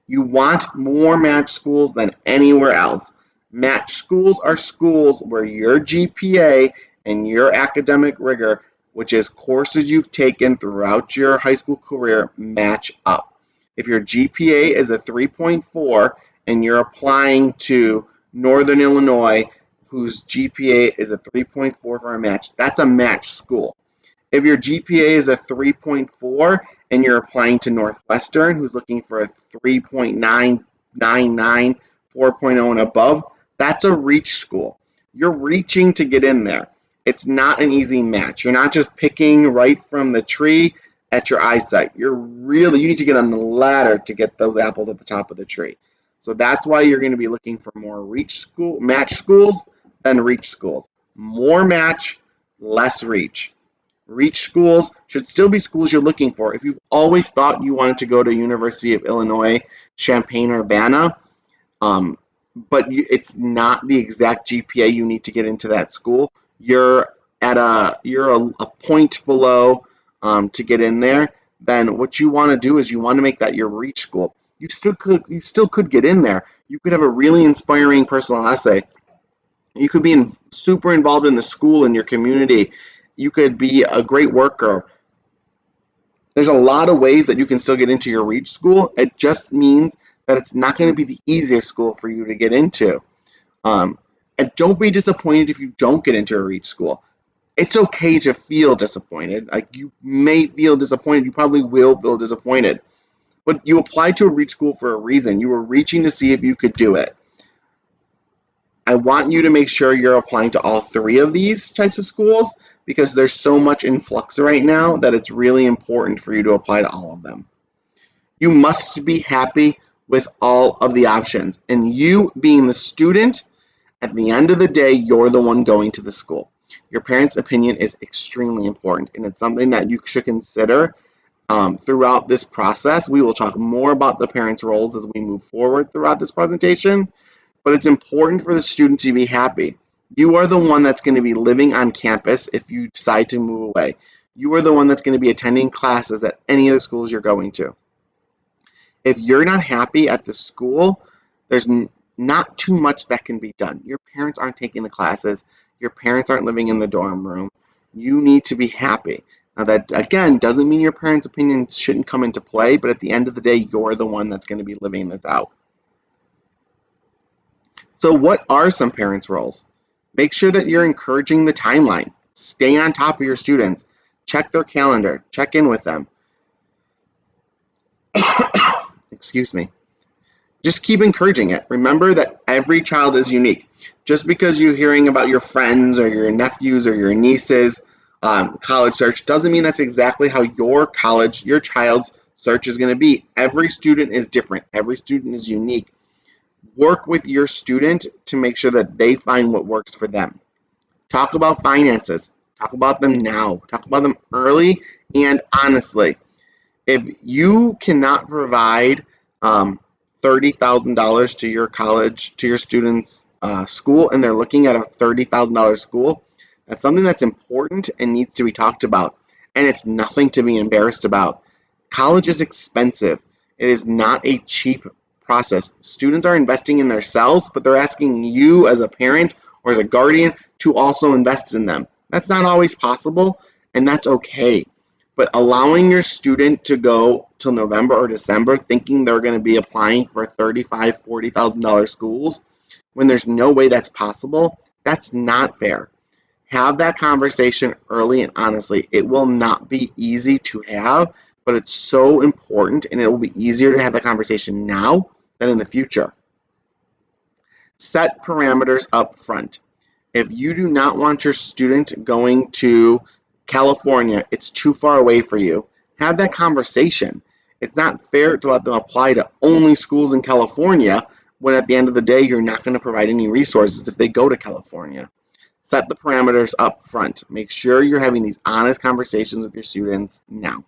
You want more match schools than anywhere else. Match schools are schools where your GPA and your academic rigor, which is courses you've taken throughout your high school career, match up. If your GPA is a 3.4 and you're applying to Northern Illinois, whose GPA is a 3.4 for a match, that's a match school. If your GPA is a 3.4 and you're applying to Northwestern, who's looking for a 3.999, 4.0 and above, that's a reach school. You're reaching to get in there. It's not an easy match. You're not just picking right from the tree at your eyesight. You need to get on the ladder to get those apples at the top of the tree. So that's why you're going to be looking for more match schools than reach schools. More match, less reach. Reach schools should still be schools you're looking for. If you've always thought you wanted to go to University of Illinois, Champaign-Urbana, but it's not the exact GPA you need to get into that school, you're a point below to get in there, then what you want to do is you want to make that your reach school. You still could get in there. You could have a really inspiring personal essay. You could be super involved in the school and your community. You could be a great worker. There's a lot of ways that you can still get into your reach school. It just means that it's not going to be the easiest school for you to get into. And don't be disappointed if you don't get into a reach school. It's okay to feel disappointed. Like, you may feel disappointed. You probably will feel disappointed. But you applied to a reach school for a reason. You were reaching to see if you could do it. I want you to make sure you're applying to all 3 of these types of schools, because there's so much in flux right now that it's really important for you to apply to all of them. You must be happy with all of the options. And you, being the student, at the end of the day, you're the one going to the school. Your parents' opinion is extremely important, and it's something that you should consider throughout this process. We will talk more about the parents' roles as we move forward throughout this presentation, but it's important for the student to be happy. You are the one that's going to be living on campus if you decide to move away. You are the one that's going to be attending classes at any of the schools you're going to. If you're not happy at the school, there's not too much that can be done. Your parents aren't taking the classes. Your parents aren't living in the dorm room. You need to be happy. Now, that, again, doesn't mean your parents' opinions shouldn't come into play, but at the end of the day, you're the one that's going to be living this out. So what are some parents' roles? Make sure that you're encouraging the timeline. Stay on top of your students. Check their calendar. Check in with them. Excuse me. Just keep encouraging it. Remember that every child is unique. Just because you're hearing about your friends or your nephews or your nieces' college search doesn't mean that's exactly how your child's search is going to be. Every student is different. Every student is unique. Work with your student to make sure that they find what works for them. Talk about finances. Talk about them now. Talk about them early and honestly. If you cannot provide $30,000 to your college, to your student's school, and they're looking at a $30,000 school, that's something that's important and needs to be talked about. And it's nothing to be embarrassed about. College is expensive. It is not a cheap process. Students are investing in themselves, but they're asking you as a parent or as a guardian to also invest in them. That's not always possible, and that's okay. But allowing your student to go till November or December thinking they're going to be applying for $35,000, $40,000 schools when there's no way that's possible, that's not fair. Have that conversation early and honestly. It will not be easy to have, but it's so important, and it will be easier to have that conversation now than in the future. Set parameters up front. If you do not want your student going to California, it's too far away for you, have that conversation. It's not fair to let them apply to only schools in California when at the end of the day you're not going to provide any resources if they go to California. Set the parameters up front. Make sure you're having these honest conversations with your students now.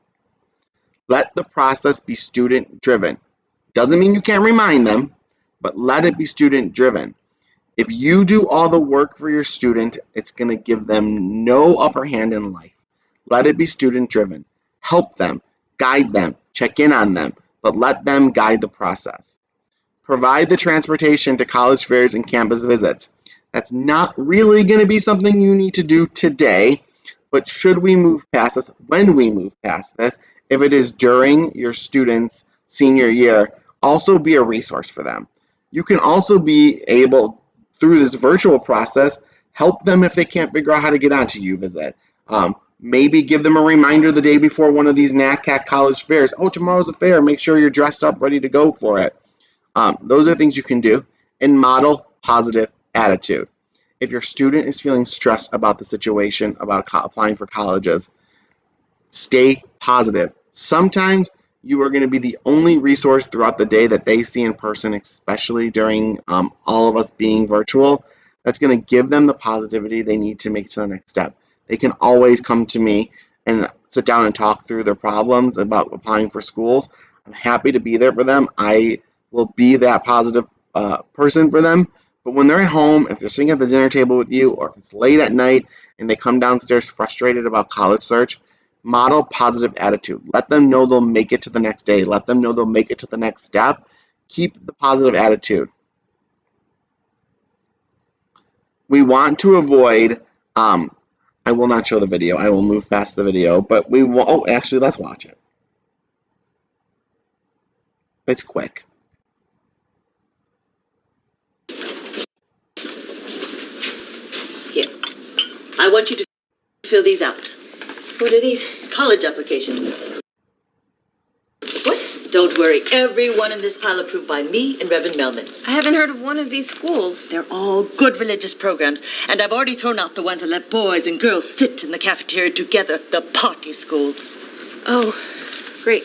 Let the process be student driven. Doesn't mean you can't remind them, but let it be student driven. If you do all the work for your student, it's going to give them no upper hand in life. Let it be student driven. Help them, guide them, check in on them, but let them guide the process. Provide the transportation to college fairs and campus visits. That's not really going to be something you need to do today, but should we move past this, when we move past this, if it is during your students' senior year, also be a resource for them. You can also be able, through this virtual process, help them if they can't figure out how to get onto UVisit. Maybe give them a reminder the day before one of these NACAC college fairs. Oh, tomorrow's a fair. Make sure you're dressed up, ready to go for it. Those are things you can do. And model positive attitude. If your student is feeling stressed about the situation, about applying for colleges, stay positive. Sometimes you are going to be the only resource throughout the day that they see in person, especially during all of us being virtual. That's going to give them the positivity they need to make it to the next step. They can always come to me and sit down and talk through their problems about applying for schools. I'm happy to be there for them. I will be that positive person for them. But when they're at home, if they're sitting at the dinner table with you, or if it's late at night and they come downstairs frustrated about college search, model positive attitude. Let them know they'll make it to the next day. Let them know they'll make it to the next step. Keep the positive attitude. We want to avoid, I will not show the video. I will move past the video, but we will, oh, actually, let's watch it. It's quick. Here, I want you to fill these out. What are these? College applications. What? Don't worry. Everyone in this pile approved by me and Reverend Melman. I haven't heard of one of these schools. They're all good religious programs, and I've already thrown out the ones that let boys and girls sit in the cafeteria together, the party schools. Oh, great.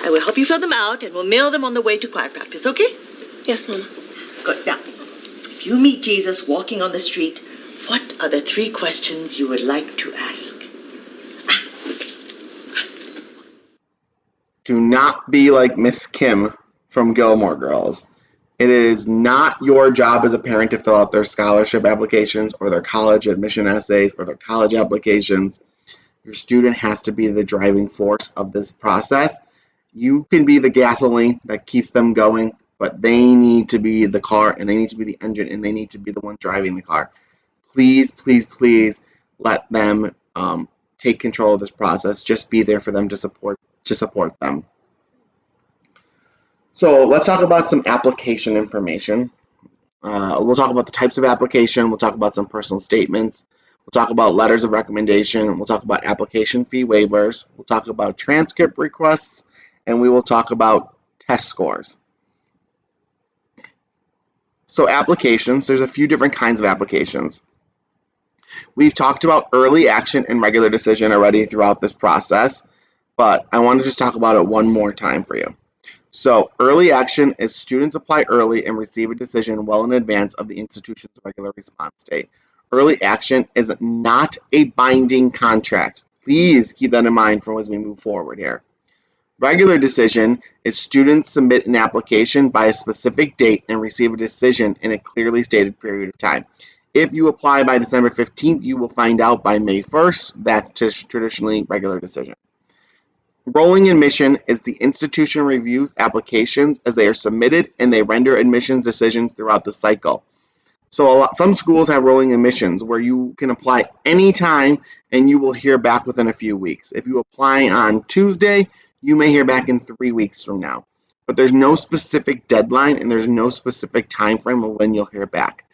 I will help you fill them out, and we'll mail them on the way to choir practice, okay? Yes, Mama. Good. Now, if you meet Jesus walking on the street, what are the 3 questions you would like to ask? Do not be like Miss Kim from Gilmore Girls. It is not your job as a parent to fill out their scholarship applications or their college admission essays or their college applications. Your student has to be the driving force of this process. You can be the gasoline that keeps them going, but they need to be the car, and they need to be the engine, and they need to be the one driving the car. Please, please, please let them take control of this process. Just be there for them to support them. So let's talk about some application information. We'll talk about the types of application. We'll talk about some personal statements. We'll talk about letters of recommendation. We'll talk about application fee waivers. We'll talk about transcript requests, and we will talk about test scores. So applications, there's a few different kinds of applications. We've talked about early action and regular decision already throughout this process, but I want to just talk about it one more time for you. So early action is students apply early and receive a decision well in advance of the institution's regular response date. Early action is not a binding contract. Please keep that in mind for as we move forward here. Regular decision is students submit an application by a specific date and receive a decision in a clearly stated period of time. If you apply by December 15th, you will find out by May 1st. That's traditionally regular decision. Rolling admission is the institution reviews applications as they are submitted, and they render admissions decisions throughout the cycle. So some schools have rolling admissions where you can apply anytime and you will hear back within a few weeks. If you apply on Tuesday, you may hear back in 3 weeks from now. But there's no specific deadline and there's no specific time frame of when you'll hear back.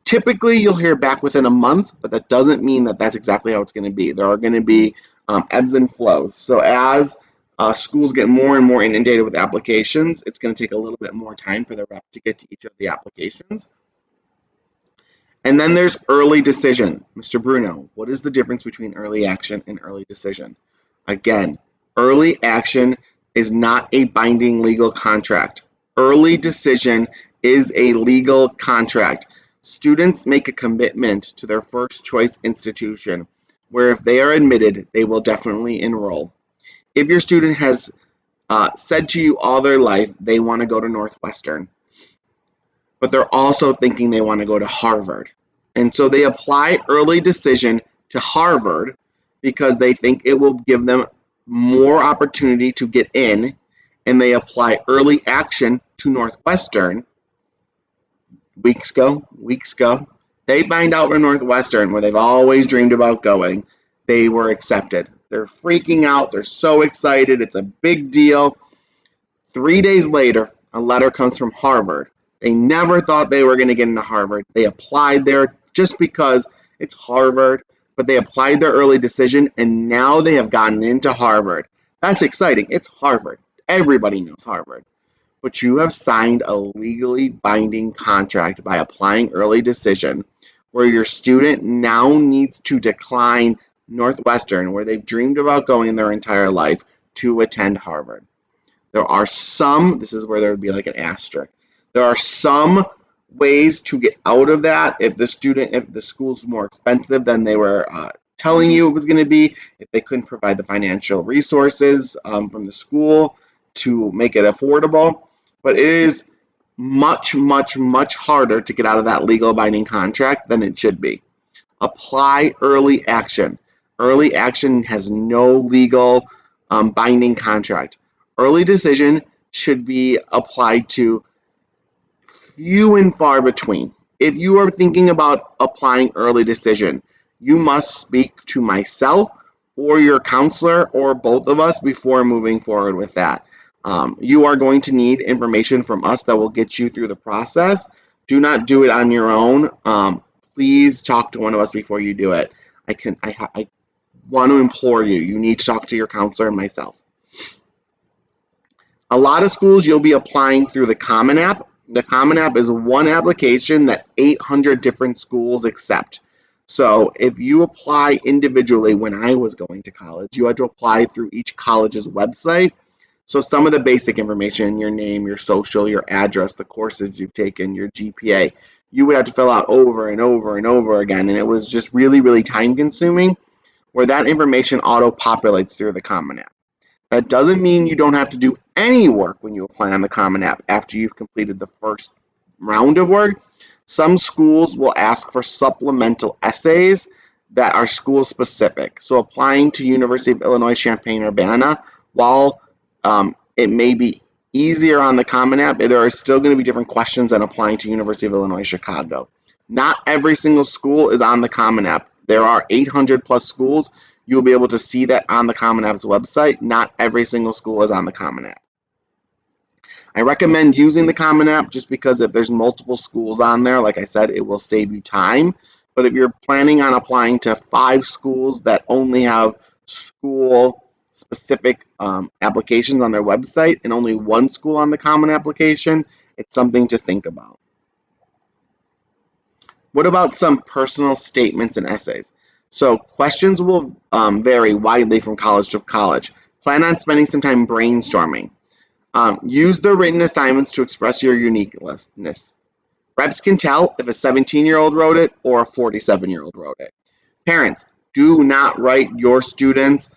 Typically, you'll hear back within a month, but that doesn't mean that that's exactly how it's going to be. There are going to be ebbs and flows. So as schools get more and more inundated with applications, it's going to take a little bit more time for the rep to get to each of the applications. And then there's early decision. Mr. Bruno, what is the difference between early action and early decision? Again, early action is not a binding legal contract. Early decision is a legal contract. Students make a commitment to their first choice institution, where if they are admitted, they will definitely enroll. If your student has said to you all their life they want to go to Northwestern, but they're also thinking they want to go to Harvard, and so they apply early decision to Harvard because they think it will give them more opportunity to get in, and they apply early action to Northwestern. Weeks go, they find out for Northwestern, where they've always dreamed about going, they were accepted. They're freaking out. They're so excited. It's a big deal. 3 days later, a letter comes from Harvard. They never thought they were going to get into Harvard. They applied there just because it's Harvard, but they applied their early decision, and now they have gotten into Harvard. That's exciting. It's Harvard. Everybody knows Harvard. But you have signed a legally binding contract by applying early decision where your student now needs to decline Northwestern, where they've dreamed about going their entire life, to attend Harvard. There are some, this is where there would be like an asterisk, there are some ways to get out of that if the school's more expensive than they were telling you it was going to be, if they couldn't provide the financial resources from the school to make it affordable. But it is much, much, much harder to get out of that legal binding contract than it should be. Apply early action. Early action has no legal binding contract. Early decision should be applied to few and far between. If you are thinking about applying early decision, you must speak to myself or your counselor or both of us before moving forward with that. You are going to need information from us that will get you through the process. Do not do it on your own. Please talk to one of us before you do it. I want to implore you. You need to talk to your counselor and myself. A lot of schools you'll be applying through the Common App. The Common App is one application that 800 different schools accept. So if you apply individually, when I was going to college, you had to apply through each college's website. So some of the basic information, your name, your social, your address, the courses you've taken, your GPA, you would have to fill out over and over and over again. And it was just really, really time consuming, where that information auto-populates through the Common App. That doesn't mean you don't have to do any work when you apply on the Common App after you've completed the first round of work. Some schools will ask for supplemental essays that are school specific. So applying to University of Illinois Champaign-Urbana, while it may be easier on the Common App, there are still going to be different questions than applying to University of Illinois Chicago. Not every single school is on the Common App. There are 800 plus schools. You'll be able to see that on the Common App's website. Not every single school is on the Common App. I recommend using the Common App just because if there's multiple schools on there, like I said, it will save you time. But if you're planning on applying to 5 schools that only have school-specific applications on their website and only 1 school on the Common application, it's something to think about. What about some personal statements and essays? So questions will vary widely from college to college. Plan on spending some time brainstorming. Use the written assignments to express your uniqueness. Reps can tell if a 17-year-old wrote it or a 47-year-old wrote it. Parents, do not write your students'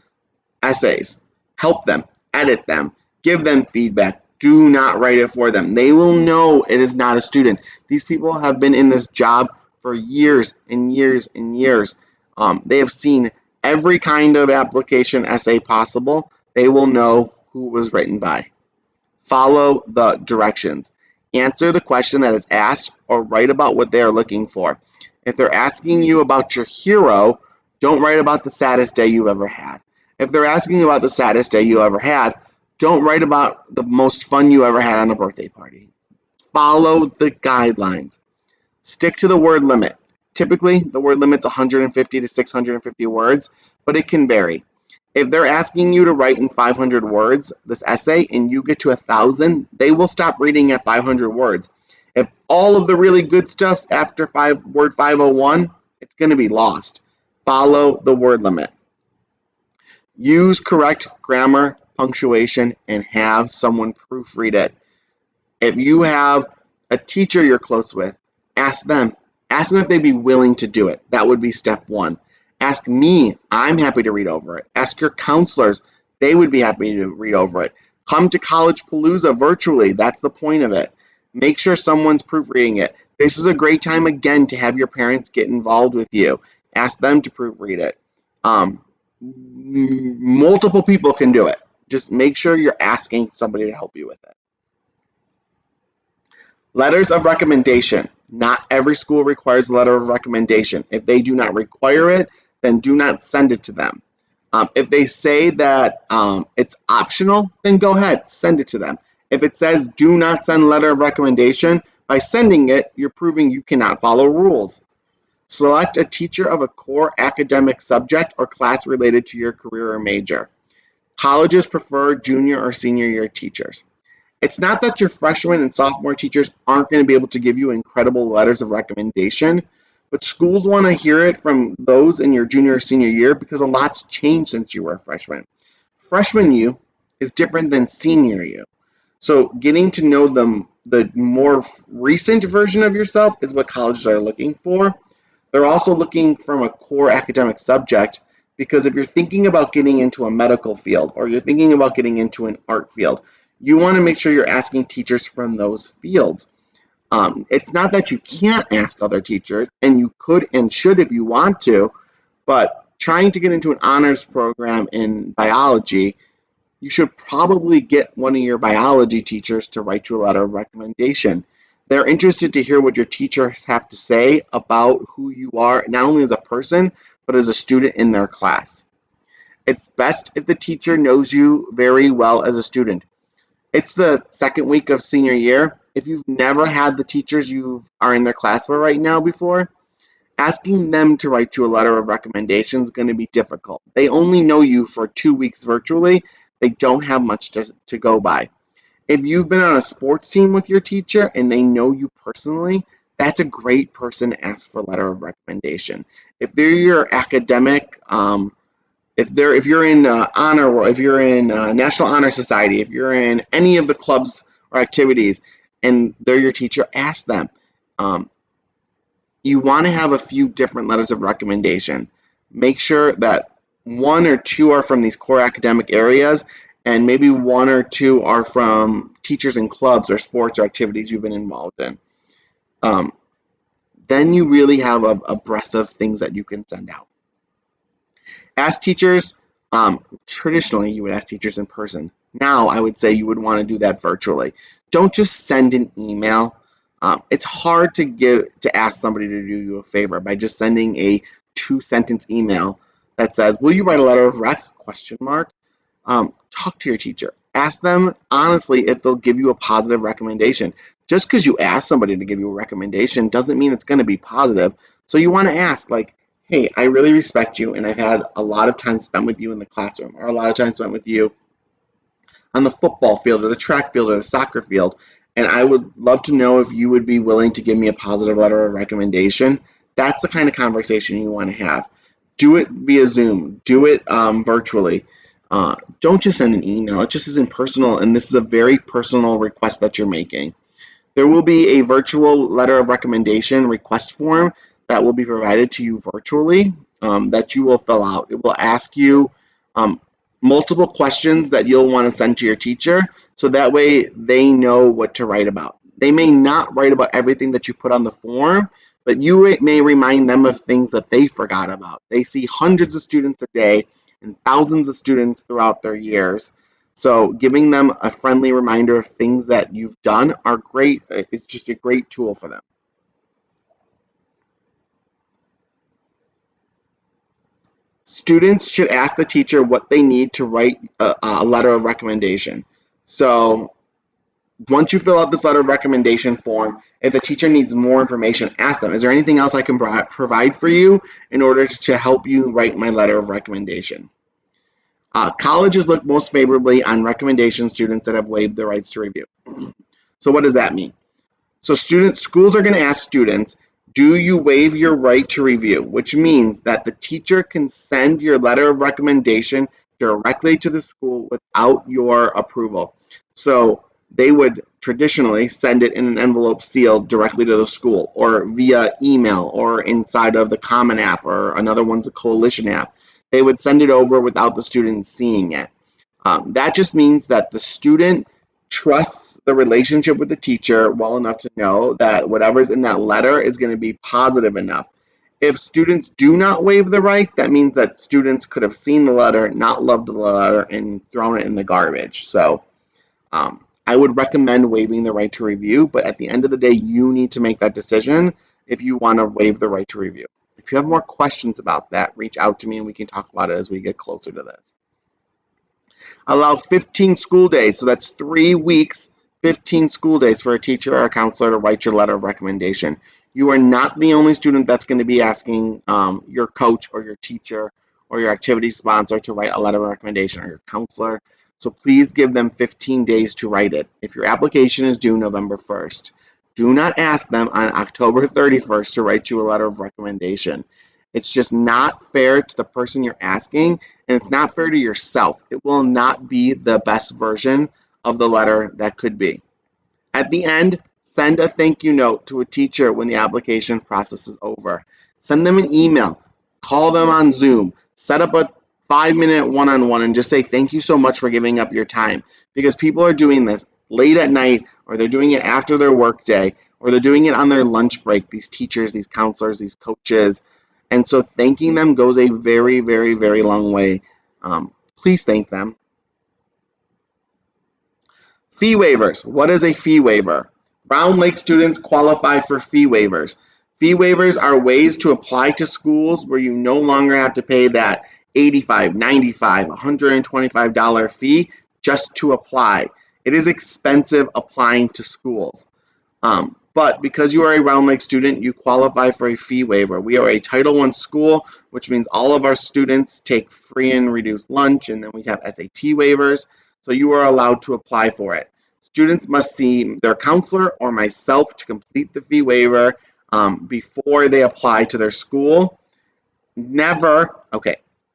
essays. Help them, edit them, give them feedback. Do not write it for them. They will know it is not a student. These people have been in this job for years and years and years. They have seen every kind of application essay possible. They will know who it was written by. Follow the directions. Answer the question that is asked or write about what they are looking for. If they're asking you about your hero, don't write about the saddest day you've ever had. If they're asking about the saddest day you ever had, don't write about the most fun you ever had on a birthday party. Follow the guidelines. Stick to the word limit. Typically, the word limit's 150 to 650 words, but it can vary. If they're asking you to write in 500 words this essay and you get to 1,000, they will stop reading at 500 words. If all of the really good stuff's after word 501, it's going to be lost. Follow the word limit. Use correct grammar, punctuation, and have someone proofread it. If you have a teacher you're close with, ask them. Ask them if they'd be willing to do it. That would be step one. Ask me. I'm happy to read over it. Ask your counselors. They would be happy to read over it. Come to College Palooza virtually. That's the point of it. Make sure someone's proofreading it. This is a great time, again, to have your parents get involved with you. Ask them to proofread it. Multiple people can do it. Just make sure you're asking somebody to help you with it. Letters of recommendation. Not every school requires a letter of recommendation. If they do not require it, then do not send it to them. If they say that it's optional, then go ahead, send it to them. If it says do not send letter of recommendation, by sending it, you're proving you cannot follow rules. Select a teacher of a core academic subject or class related to your career or major. Colleges prefer junior or senior year teachers. It's not that your freshman and sophomore teachers aren't going to be able to give you incredible letters of recommendation, but schools want to hear it from those in your junior or senior year because a lot's changed since you were a freshman. Freshman you is different than senior you. So getting to know them, the more recent version of yourself is what colleges are looking for. They're also looking from a core academic subject because if you're thinking about getting into a medical field or you're thinking about getting into an art field, you want to make sure you're asking teachers from those fields. It's not that you can't ask other teachers, and you could and should if you want to, but trying to get into an honors program in biology, you should probably get one of your biology teachers to write you a letter of recommendation. They're interested to hear what your teachers have to say about who you are, not only as a person, but as a student in their class. It's best if the teacher knows you very well as a student. It's the second week of senior year. If you've never had the teachers you are in their class for right now before, asking them to write you a letter of recommendation is going to be difficult. They only know you for 2 weeks virtually. They don't have much to go by. If you've been on a sports team with your teacher and they know you personally, that's a great person to ask for a letter of recommendation. If they're your academic, if you're in honor, if you're in National Honor Society, if you're in any of the clubs or activities, and they're your teacher, ask them. You want to have a few different letters of recommendation. Make sure that 1 or 2 are from these core academic areas, and maybe 1 or 2 are from teachers in clubs or sports or activities you've been involved in. Then you really have a breadth of things that you can send out. Ask teachers, traditionally you would ask teachers in person. Now I would say you would want to do that virtually. Don't just send an email. It's hard to ask somebody to do you a favor by just sending a 2-sentence email that says, will you write a letter of rec? ? Talk to your teacher. Ask them honestly if they'll give you a positive recommendation. Just because you ask somebody to give you a recommendation doesn't mean it's going to be positive. So you want to ask, like, hey, I really respect you and I've had a lot of time spent with you in the classroom or a lot of time spent with you on the football field or the track field or the soccer field, and I would love to know if you would be willing to give me a positive letter of recommendation. That's the kind of conversation you want to have. Do it via Zoom. Do it virtually. Don't just send an email. It just isn't personal, and this is a very personal request that you're making. There will be a virtual letter of recommendation request form that will be provided to you virtually that you will fill out. It will ask you multiple questions that you'll want to send to your teacher, so that way they know what to write about. They may not write about everything that you put on the form, but you may remind them of things that they forgot about. They see hundreds of students a day and thousands of students throughout their years. So giving them a friendly reminder of things that you've done are great. It's just a great tool for them. Students should ask the teacher what they need to write a letter of recommendation. So once you fill out this letter of recommendation form, if the teacher needs more information, ask them, is there anything else I can provide for you in order to help you write my letter of recommendation? Colleges look most favorably on recommendation students that have waived their rights to review. So what does that mean? So schools are going to ask students, do you waive your right to review? Which means that the teacher can send your letter of recommendation directly to the school without your approval. So they would traditionally send it in an envelope sealed directly to the school or via email or inside of the Common App, or another one's a Coalition app. They would send it over without the student seeing it. That just means that the student trusts the relationship with the teacher well enough to know that whatever's in that letter is going to be positive enough. If students do not waive the right, that means that students could have seen the letter, not loved the letter, and thrown it in the garbage. So I would recommend waiving the right to review, but at the end of the day, you need to make that decision if you want to waive the right to review. If you have more questions about that, reach out to me and we can talk about it as we get closer to this. Allow 15 school days, so that's 3 weeks, 15 school days for a teacher or a counselor to write your letter of recommendation. You are not the only student that's going to be asking your coach or your teacher or your activity sponsor to write a letter of recommendation, or your counselor. So please give them 15 days to write it. If your application is due November 1st, do not ask them on October 31st to write you a letter of recommendation. It's just not fair to the person you're asking, and it's not fair to yourself. It will not be the best version of the letter that could be. At the end, send a thank you note to a teacher when the application process is over. Send them an email, call them on Zoom, set up a 5-minute one-on-one and just say thank you so much for giving up your time, because people are doing this late at night, or they're doing it after their work day, or they're doing it on their lunch break, these teachers, these counselors, these coaches. And so thanking them goes a very, very, very long way. Please thank them. Fee waivers. What is a fee waiver? Round Lake students qualify for fee waivers. Fee waivers are ways to apply to schools where you no longer have to pay that $85, $95, $125 fee just to apply. It is expensive applying to schools. But because you are a Round Lake student, you qualify for a fee waiver. We are a Title I school, which means all of our students take free and reduced lunch, and then we have SAT waivers, so you are allowed to apply for it. Students must see their counselor or myself to complete the fee waiver before they apply to their school.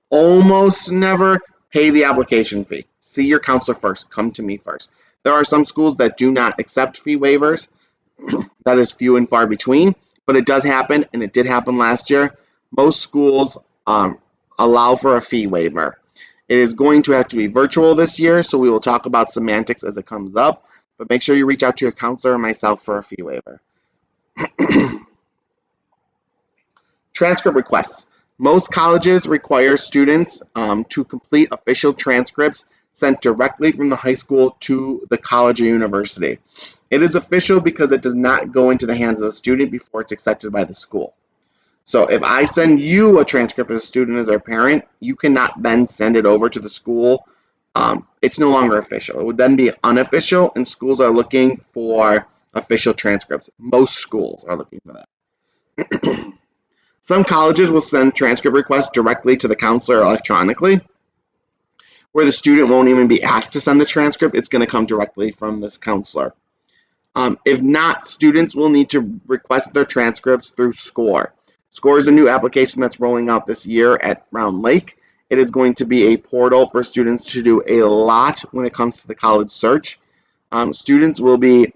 Almost never pay the application fee. See your counselor first. Come to me first. There are some schools that do not accept fee waivers. That is few and far between, but it does happen, and it did happen last year. Most schools allow for a fee waiver. It is going to have to be virtual this year, so we will talk about semantics as it comes up, but make sure you reach out to your counselor or myself for a fee waiver. Transcript requests. Most colleges require students to complete official transcripts sent directly from the high school to the college or university. It is official because it does not go into the hands of the student before it's accepted by the school. So if I send you a transcript as a student, as a parent, you cannot then send it over to the school. It's no longer official. It would then be unofficial, and schools are looking for official transcripts. Most schools are looking for that. Some colleges will send transcript requests directly to the counselor electronically, where the student won't even be asked to send the transcript. It's going to come directly from this counselor. If not, students will need to request their transcripts through SCORE. SCORE is a new application that's rolling out this year at Round Lake. It is going to be a portal for students to do a lot when it comes to the college search. Students will be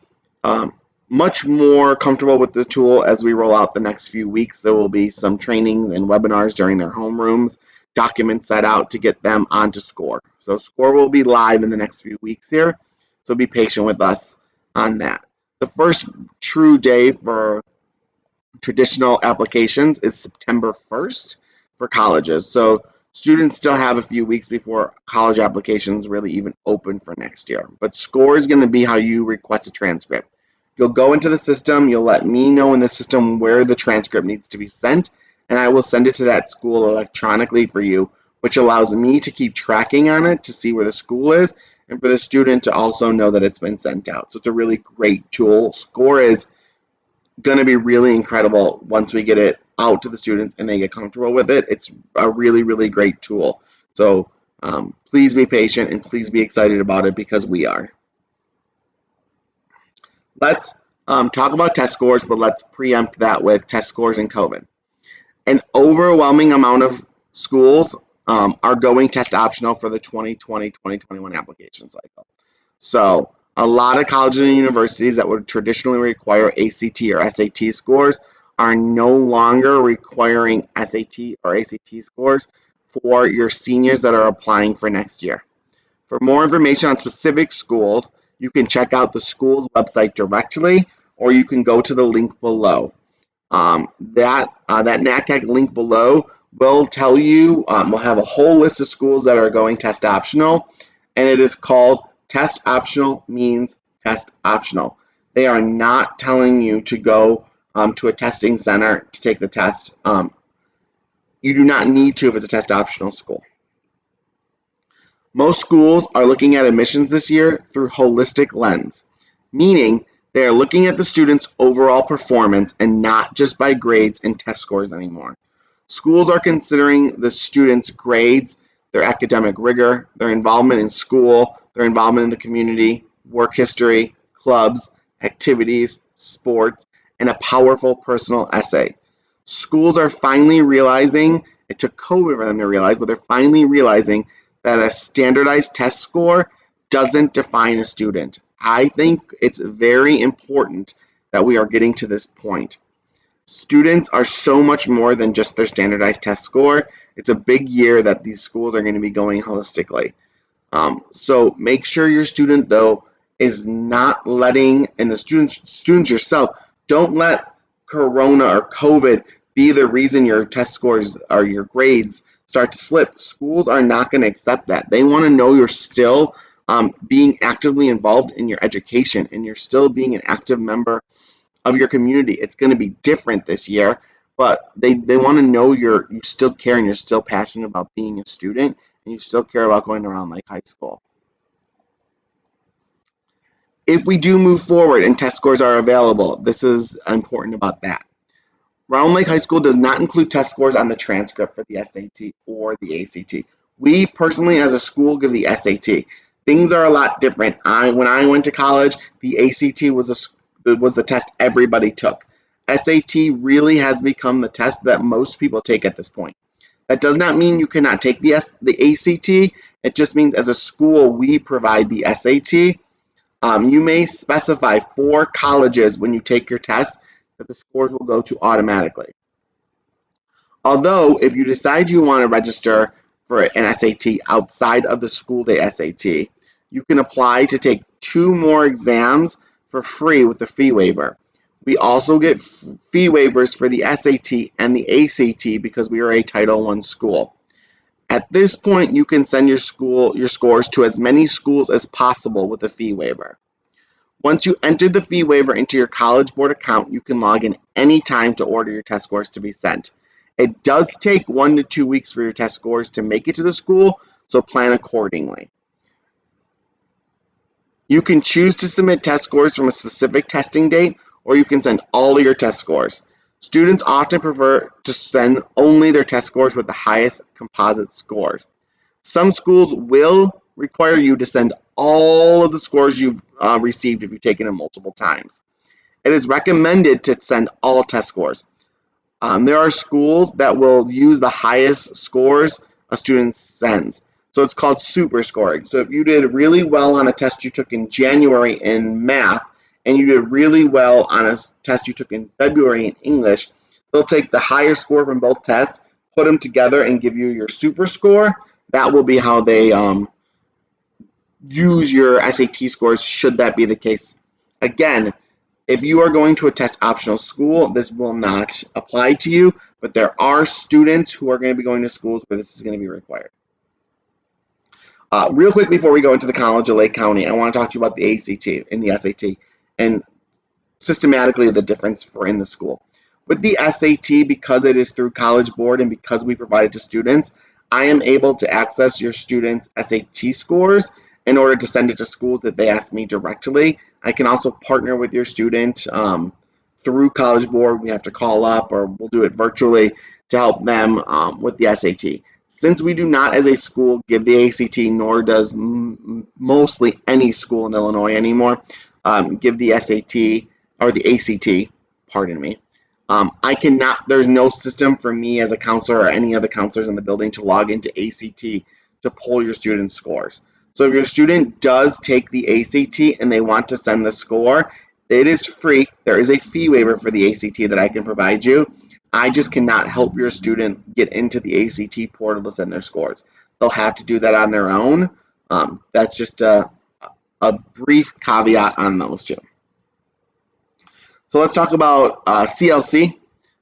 much more comfortable with the tool as we roll out the next few weeks. There will be some trainings and webinars during their homerooms, documents set out to get them onto SCORE. So SCORE will be live in the next few weeks here, so be patient with us on that. The first true day for traditional applications is September 1st for colleges. So Students still have a few weeks before college applications really even open for next year. But score is going to be how you request a transcript. You'll go into the system, you'll let me know in the system where the transcript needs to be sent, and I will send it to that school electronically for you, which allows me to keep tracking on it to see where the school is and for the student to also know that it's been sent out. So it's a really great tool. Score is going to be really incredible once we get it out to the students and they get comfortable with it. It's a really, really great tool. So please be patient and please be excited about it because we are. Let's talk about test scores, but let's preempt that with test scores and COVID. An overwhelming amount of schools are going test optional for the 2020-2021 application cycle. So a lot of colleges and universities that would traditionally require ACT or SAT scores are no longer requiring SAT or ACT scores for your seniors that are applying for next year. For more information on specific schools, you can check out the school's website directly, or you can go to the link below. That NACAC link below will tell you, we'll have a whole list of schools that are going test optional, and it is called Test Optional Means Test Optional. They are not telling you to go to a testing center to take the test. You do not need to if it's a test optional school. Most schools are looking at admissions this year through holistic lens, meaning they are looking at the student's overall performance and not just by grades and test scores anymore. Schools are considering the student's grades, their academic rigor, their involvement in school, their involvement in the community, work history, clubs, activities, sports, and a powerful personal essay. Schools are finally realizing, it took COVID for them to realize, but they're finally realizing that a standardized test score doesn't define a student. I think it's very important that we are getting to this point. Students are so much more than just their standardized test score. It's a big year that these schools are going to be going holistically. So make sure your student, though, is not letting, and the students yourself, don't let Corona or COVID be the reason your test scores or your grades start to slip. Schools are not going to accept that. They want to know you're still being actively involved in your education and you're still being an active member of your community. It's going to be different this year, but they want to know you still care and you're still passionate about being a student and you still care about going around like high school. If we do move forward and test scores are available, this is important about that. Round Lake High School does not include test scores on the transcript for the SAT or the ACT. We personally, as a school, give the SAT. Things are a lot different. When I went to college, the ACT was the test everybody took. SAT really has become the test that most people take at this point. That does not mean you cannot take the ACT. It just means as a school, we provide the SAT. You may specify 4 colleges when you take your test that the scores will go to automatically. Although, if you decide you want to register for an SAT outside of the school day SAT, you can apply to take 2 more exams for free with the fee waiver. We also get fee waivers for the SAT and the ACT because we are a Title I school. At this point, you can send your scores to as many schools as possible with a fee waiver. Once you enter the fee waiver into your College Board account, you can log in anytime to order your test scores to be sent. It does take 1 to 2 weeks for your test scores to make it to the school, so plan accordingly. You can choose to submit test scores from a specific testing date, or you can send all of your test scores. Students often prefer to send only their test scores with the highest composite scores. Some schools will require you to send all of the scores you've received if you've taken them multiple times. It is recommended to send all test scores. There are schools that will use the highest scores a student sends. So it's called super scoring. So if you did really well on a test you took in January in math, and you did really well on a test you took in February in English, they'll take the higher score from both tests, put them together, and give you your super score. That will be how they use your SAT scores, should that be the case. Again, If you are going to a test optional school, this will not apply to you, but there are students who are going to be going to schools where this is going to be required. Real quick before we go into the College of Lake County, I want to talk to you about the ACT and the SAT and systematically the difference for in the school. With the SAT, because it is through College Board and because we provide it to students, I am able to access your students' SAT scores in order to send it to schools that they ask me directly. I can also partner with your student through College Board. We have to call up or we'll do it virtually to help them with the SAT. Since we do not as a school give the ACT, nor does mostly any school in Illinois anymore give the SAT or the ACT, pardon me, I cannot, there's no system for me as a counselor or any other counselors in the building to log into ACT to pull your student scores. So if your student does take the ACT and they want to send the score, it is free. There is a fee waiver for the ACT that I can provide you. I just cannot help your student get into the ACT portal to send their scores. They'll have to do that on their own. That's just a brief caveat on those two. So let's talk about CLC.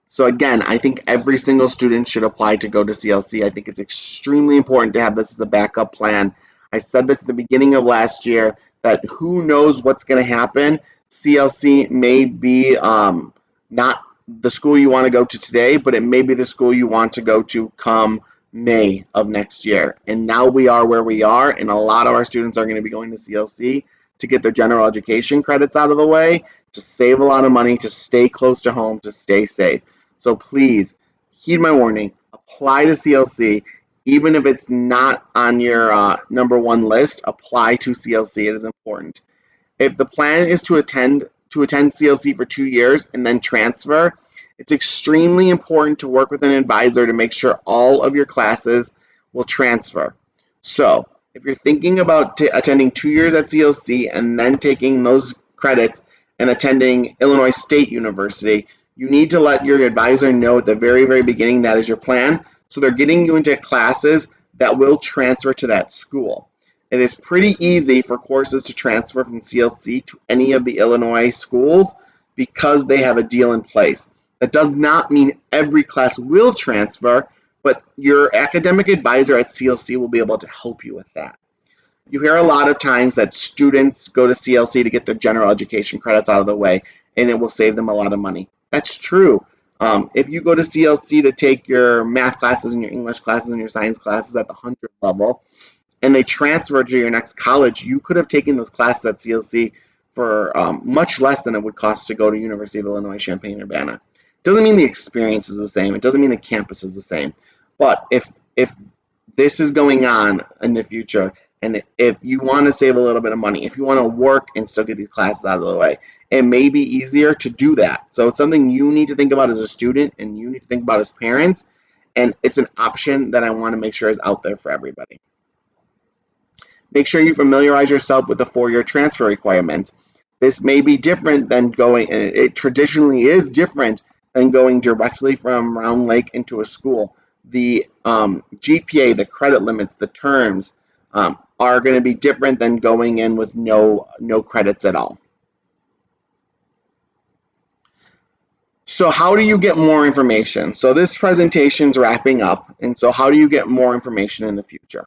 So again, I think every single student should apply to go to CLC. I think it's extremely important to have this as a backup plan. I said this at the beginning of last year that who knows what's going to happen. CLC may be not the school you want to go to today, but it may be the school you want to go to come May of next year. And now we are where we are, and a lot of our students are going to be going to CLC to get their general education credits out of the way, to save a lot of money, to stay close to home, to stay safe. So please, heed my warning, apply to CLC. Even if it's not on your #1 list, apply to CLC. It is important. If the plan is to attend CLC for 2 years and then transfer, it's extremely important to work with an advisor to make sure all of your classes will transfer. So if you're thinking about attending 2 years at CLC and then taking those credits and attending Illinois State University, you need to let your advisor know at the very, very beginning that is your plan. So they're getting you into classes that will transfer to that school. It is pretty easy for courses to transfer from CLC to any of the Illinois schools because they have a deal in place. That does not mean every class will transfer, but your academic advisor at CLC will be able to help you with that. You hear a lot of times that students go to CLC to get their general education credits out of the way, and it will save them a lot of money. That's true. If you go to CLC to take your math classes and your English classes and your science classes at the 100 level, and they transfer to your next college, you could have taken those classes at CLC for much less than it would cost to go to University of Illinois Champaign-Urbana. Doesn't mean the experience is the same. It doesn't mean the campus is the same. But if this is going on in the future, and if you want to save a little bit of money, if you want to work and still get these classes out of the way, it may be easier to do that. So it's something you need to think about as a student and you need to think about as parents. And it's an option that I want to make sure is out there for everybody. Make sure you familiarize yourself with the 4-year transfer requirements. This may be different than going, and it traditionally is different than going directly from Round Lake into a school. The GPA, the credit limits, the terms are going to be different than going in with no credits at all. So how do you get more information? So this presentation's wrapping up, and so how do you get more information in the future?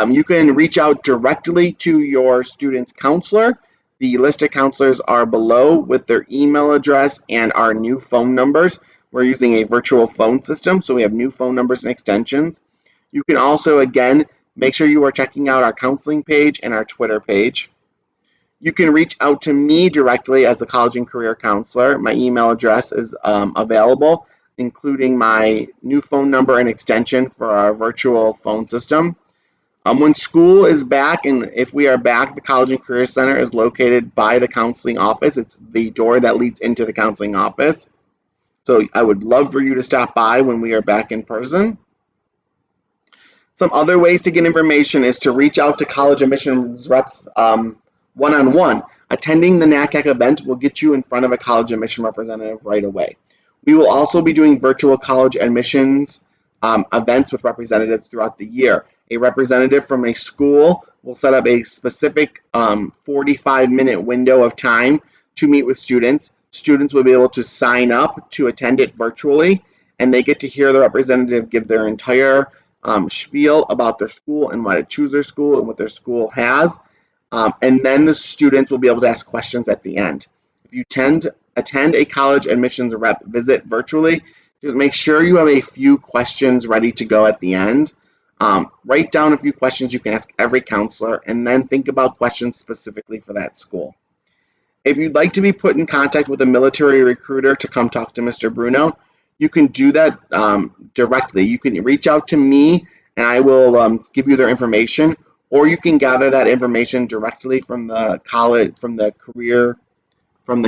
You can reach out directly to your student's counselor. The list of counselors are below with their email address and our new phone numbers. We're using a virtual phone system, so we have new phone numbers and extensions. You can also, again, make sure you are checking out our counseling page and our Twitter page. You can reach out to me directly as a college and career counselor. My email address is available, including my new phone number and extension for our virtual phone system. When school is back, and if we are back, the College and Career Center is located by the counseling office. It's the door that leads into the counseling office. So I would love for you to stop by when we are back in person. Some other ways to get information is to reach out to college admissions reps one-on-one. Attending the NACAC event will get you in front of a college admission representative right away. We will also be doing virtual college admissions events with representatives throughout the year. A representative from a school will set up a specific 45-minute window of time to meet with students. Students will be able to sign up to attend it virtually, and they get to hear the representative give their entire spiel about their school and why to choose their school and what their school has. And then the students will be able to ask questions at the end. If you attend a college admissions rep visit virtually, just make sure you have a few questions ready to go at the end. Write down a few questions you can ask every counselor, and then think about questions specifically for that school. If you'd like to be put in contact with a military recruiter to come talk to Mr. Bruno, you can do that directly. You can reach out to me, and I will give you their information, or you can gather that information directly from the college, from the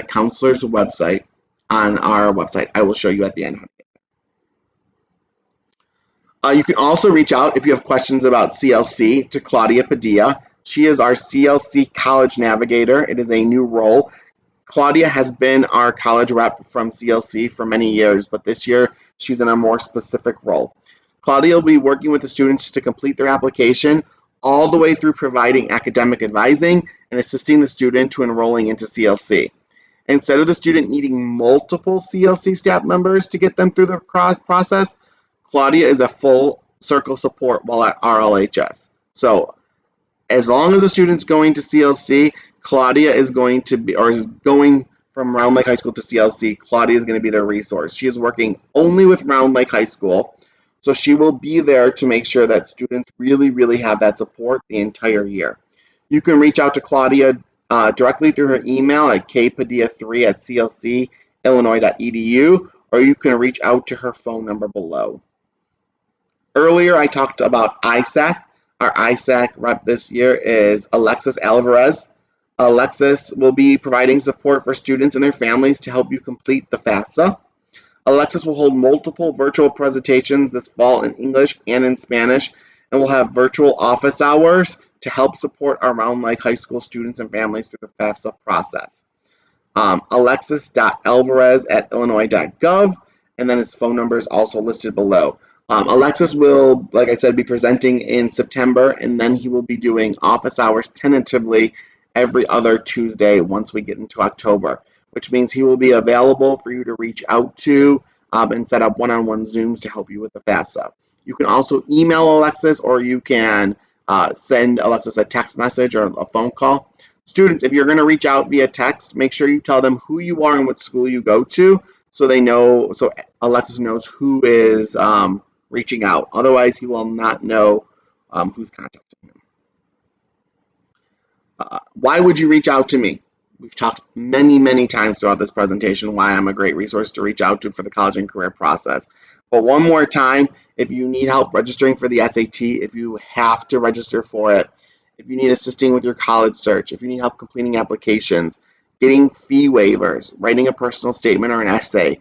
counselor's website on our website. I will show you at the end. You can also reach out if you have questions about CLC to Claudia Padilla. She is our CLC College Navigator. It is a new role. Claudia has been our college rep from CLC for many years, but this year she's in a more specific role. Claudia will be working with the students to complete their application all the way through providing academic advising and assisting the student to enrolling into CLC. Instead of the student needing multiple CLC staff members to get them through the process, Claudia is a full circle support while at RLHS. So as long as the student's going to CLC, Claudia is going to be, or is going from Round Lake High School to CLC, Claudia is going to be their resource. She is working only with Round Lake High School, so she will be there to make sure that students really have that support the entire year. You can reach out to Claudia directly through her email at kpadilla3@clcillinois.edu, or you can reach out to her phone number below. Earlier, I talked about ISAC. Our ISAC rep this year is Alexis Alvarez. Alexis will be providing support for students and their families to help you complete the FAFSA. Alexis will hold multiple virtual presentations this fall in English and in Spanish, and will have virtual office hours to help support our Round Lake High School students and families through the FAFSA process. Alexis.alvarez@illinois.gov, and then its phone number is also listed below. Alexis will, like I said, be presenting in September, and then he will be doing office hours tentatively every other Tuesday once we get into October, which means he will be available for you to reach out to and set up one-on-one Zooms to help you with the FAFSA. You can also email Alexis, or you can send Alexis a text message or a phone call. Students, if you're going to reach out via text, make sure you tell them who you are and what school you go to, so they know, so Alexis knows who is reaching out. Otherwise, he will not know who's contacting him. Why would you reach out to me? We've talked many times throughout this presentation why I'm a great resource to reach out to for the college and career process. But one more time, if you need help registering for the SAT, if you have to register for it, if you need assisting with your college search, if you need help completing applications, getting fee waivers, writing a personal statement or an essay,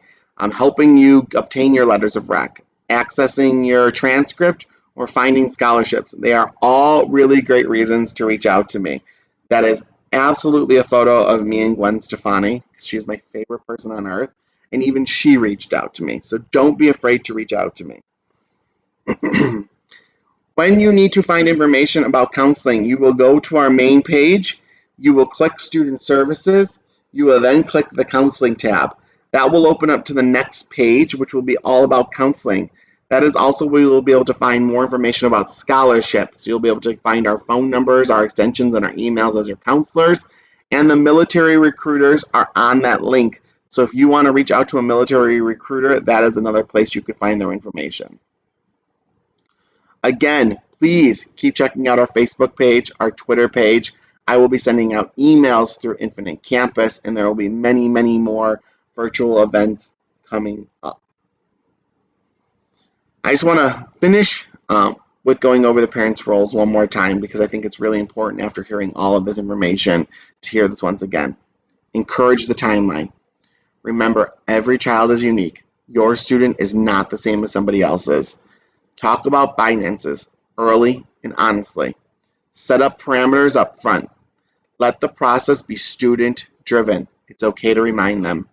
helping you obtain your letters of rec, accessing your transcript, or finding scholarships. They are all really great reasons to reach out to me. That is absolutely a photo of me and Gwen Stefani. She's my favorite person on earth, and even she reached out to me. So don't be afraid to reach out to me. When you need to find information about counseling, you will go to our main page, you will click Student Services, you will then click the Counseling tab. That will open up to the next page, which will be all about counseling. That is also where you will be able to find more information about scholarships. You'll be able to find our phone numbers, our extensions, and our emails as your counselors. And the military recruiters are on that link. So if you want to reach out to a military recruiter, that is another place you could find their information. Again, please keep checking out our Facebook page, our Twitter page. I will be sending out emails through Infinite Campus, and there will be many more virtual events coming up. I just want to finish with going over the parents' roles one more time, because I think it's really important after hearing all of this information to hear this once again. Encourage the timeline. Remember, every child is unique. Your student is not the same as somebody else's. Talk about finances early and honestly. Set up parameters up front. Let the process be student-driven. It's okay to remind them.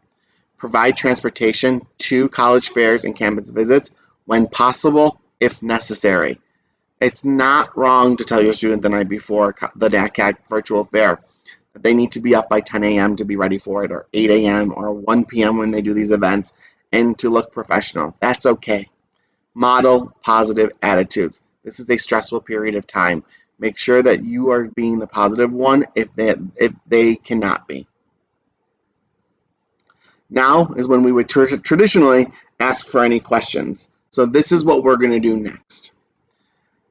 Provide transportation to college fairs and campus visits when possible, if necessary. It's not wrong to tell your student the night before the NACAC virtual fair They need to be up by 10 a.m. to be ready for it, or 8 a.m. or 1 p.m. when they do these events, and to look professional. That's okay. Model positive attitudes. This is a stressful period of time. Make sure that you are being the positive one if they cannot be. Now is when we would traditionally ask for any questions. So this is what we're going to do next.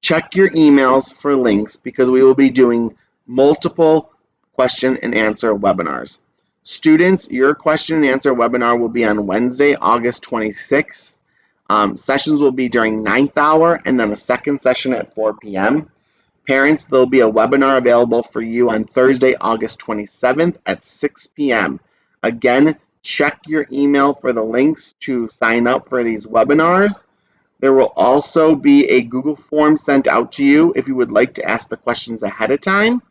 Check your emails for links because we will be doing multiple question and answer webinars. Students, your question and answer webinar will be on Wednesday, August 26th. Sessions will be during 9th hour and then a second session at 4 p.m. Parents, there'll be a webinar available for you on Thursday, August 27th at 6 p.m. Again, check your email for the links to sign up for these webinars. There will also be a Google form sent out to you if you would like to ask the questions ahead of time.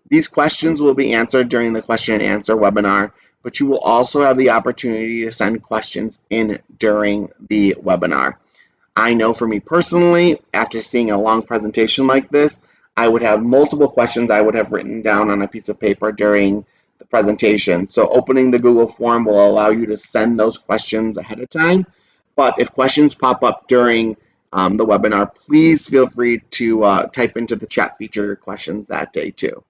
These questions will be answered during the question and answer webinar, but you will also have the opportunity to send questions in during the webinar. I know for me personally, after seeing a long presentation like this, I would have multiple questions I would have written down on a piece of paper during the presentation. So opening the Google form will allow you to send those questions ahead of time. But if questions pop up during the webinar, please feel free to type into the chat feature your questions that day too.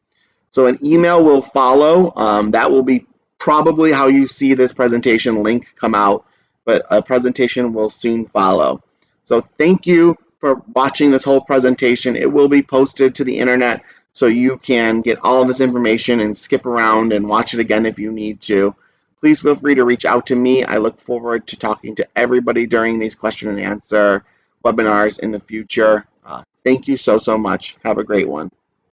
So an email will follow. That will be probably how you see this presentation link come out, but a presentation will soon follow. So thank you for watching this whole presentation. It will be posted to the internet so you can get all of this information and skip around and watch it again if you need to. Please feel free to reach out to me. I look forward to talking to everybody during these question and answer webinars in the future. Thank you so much. Have a great one.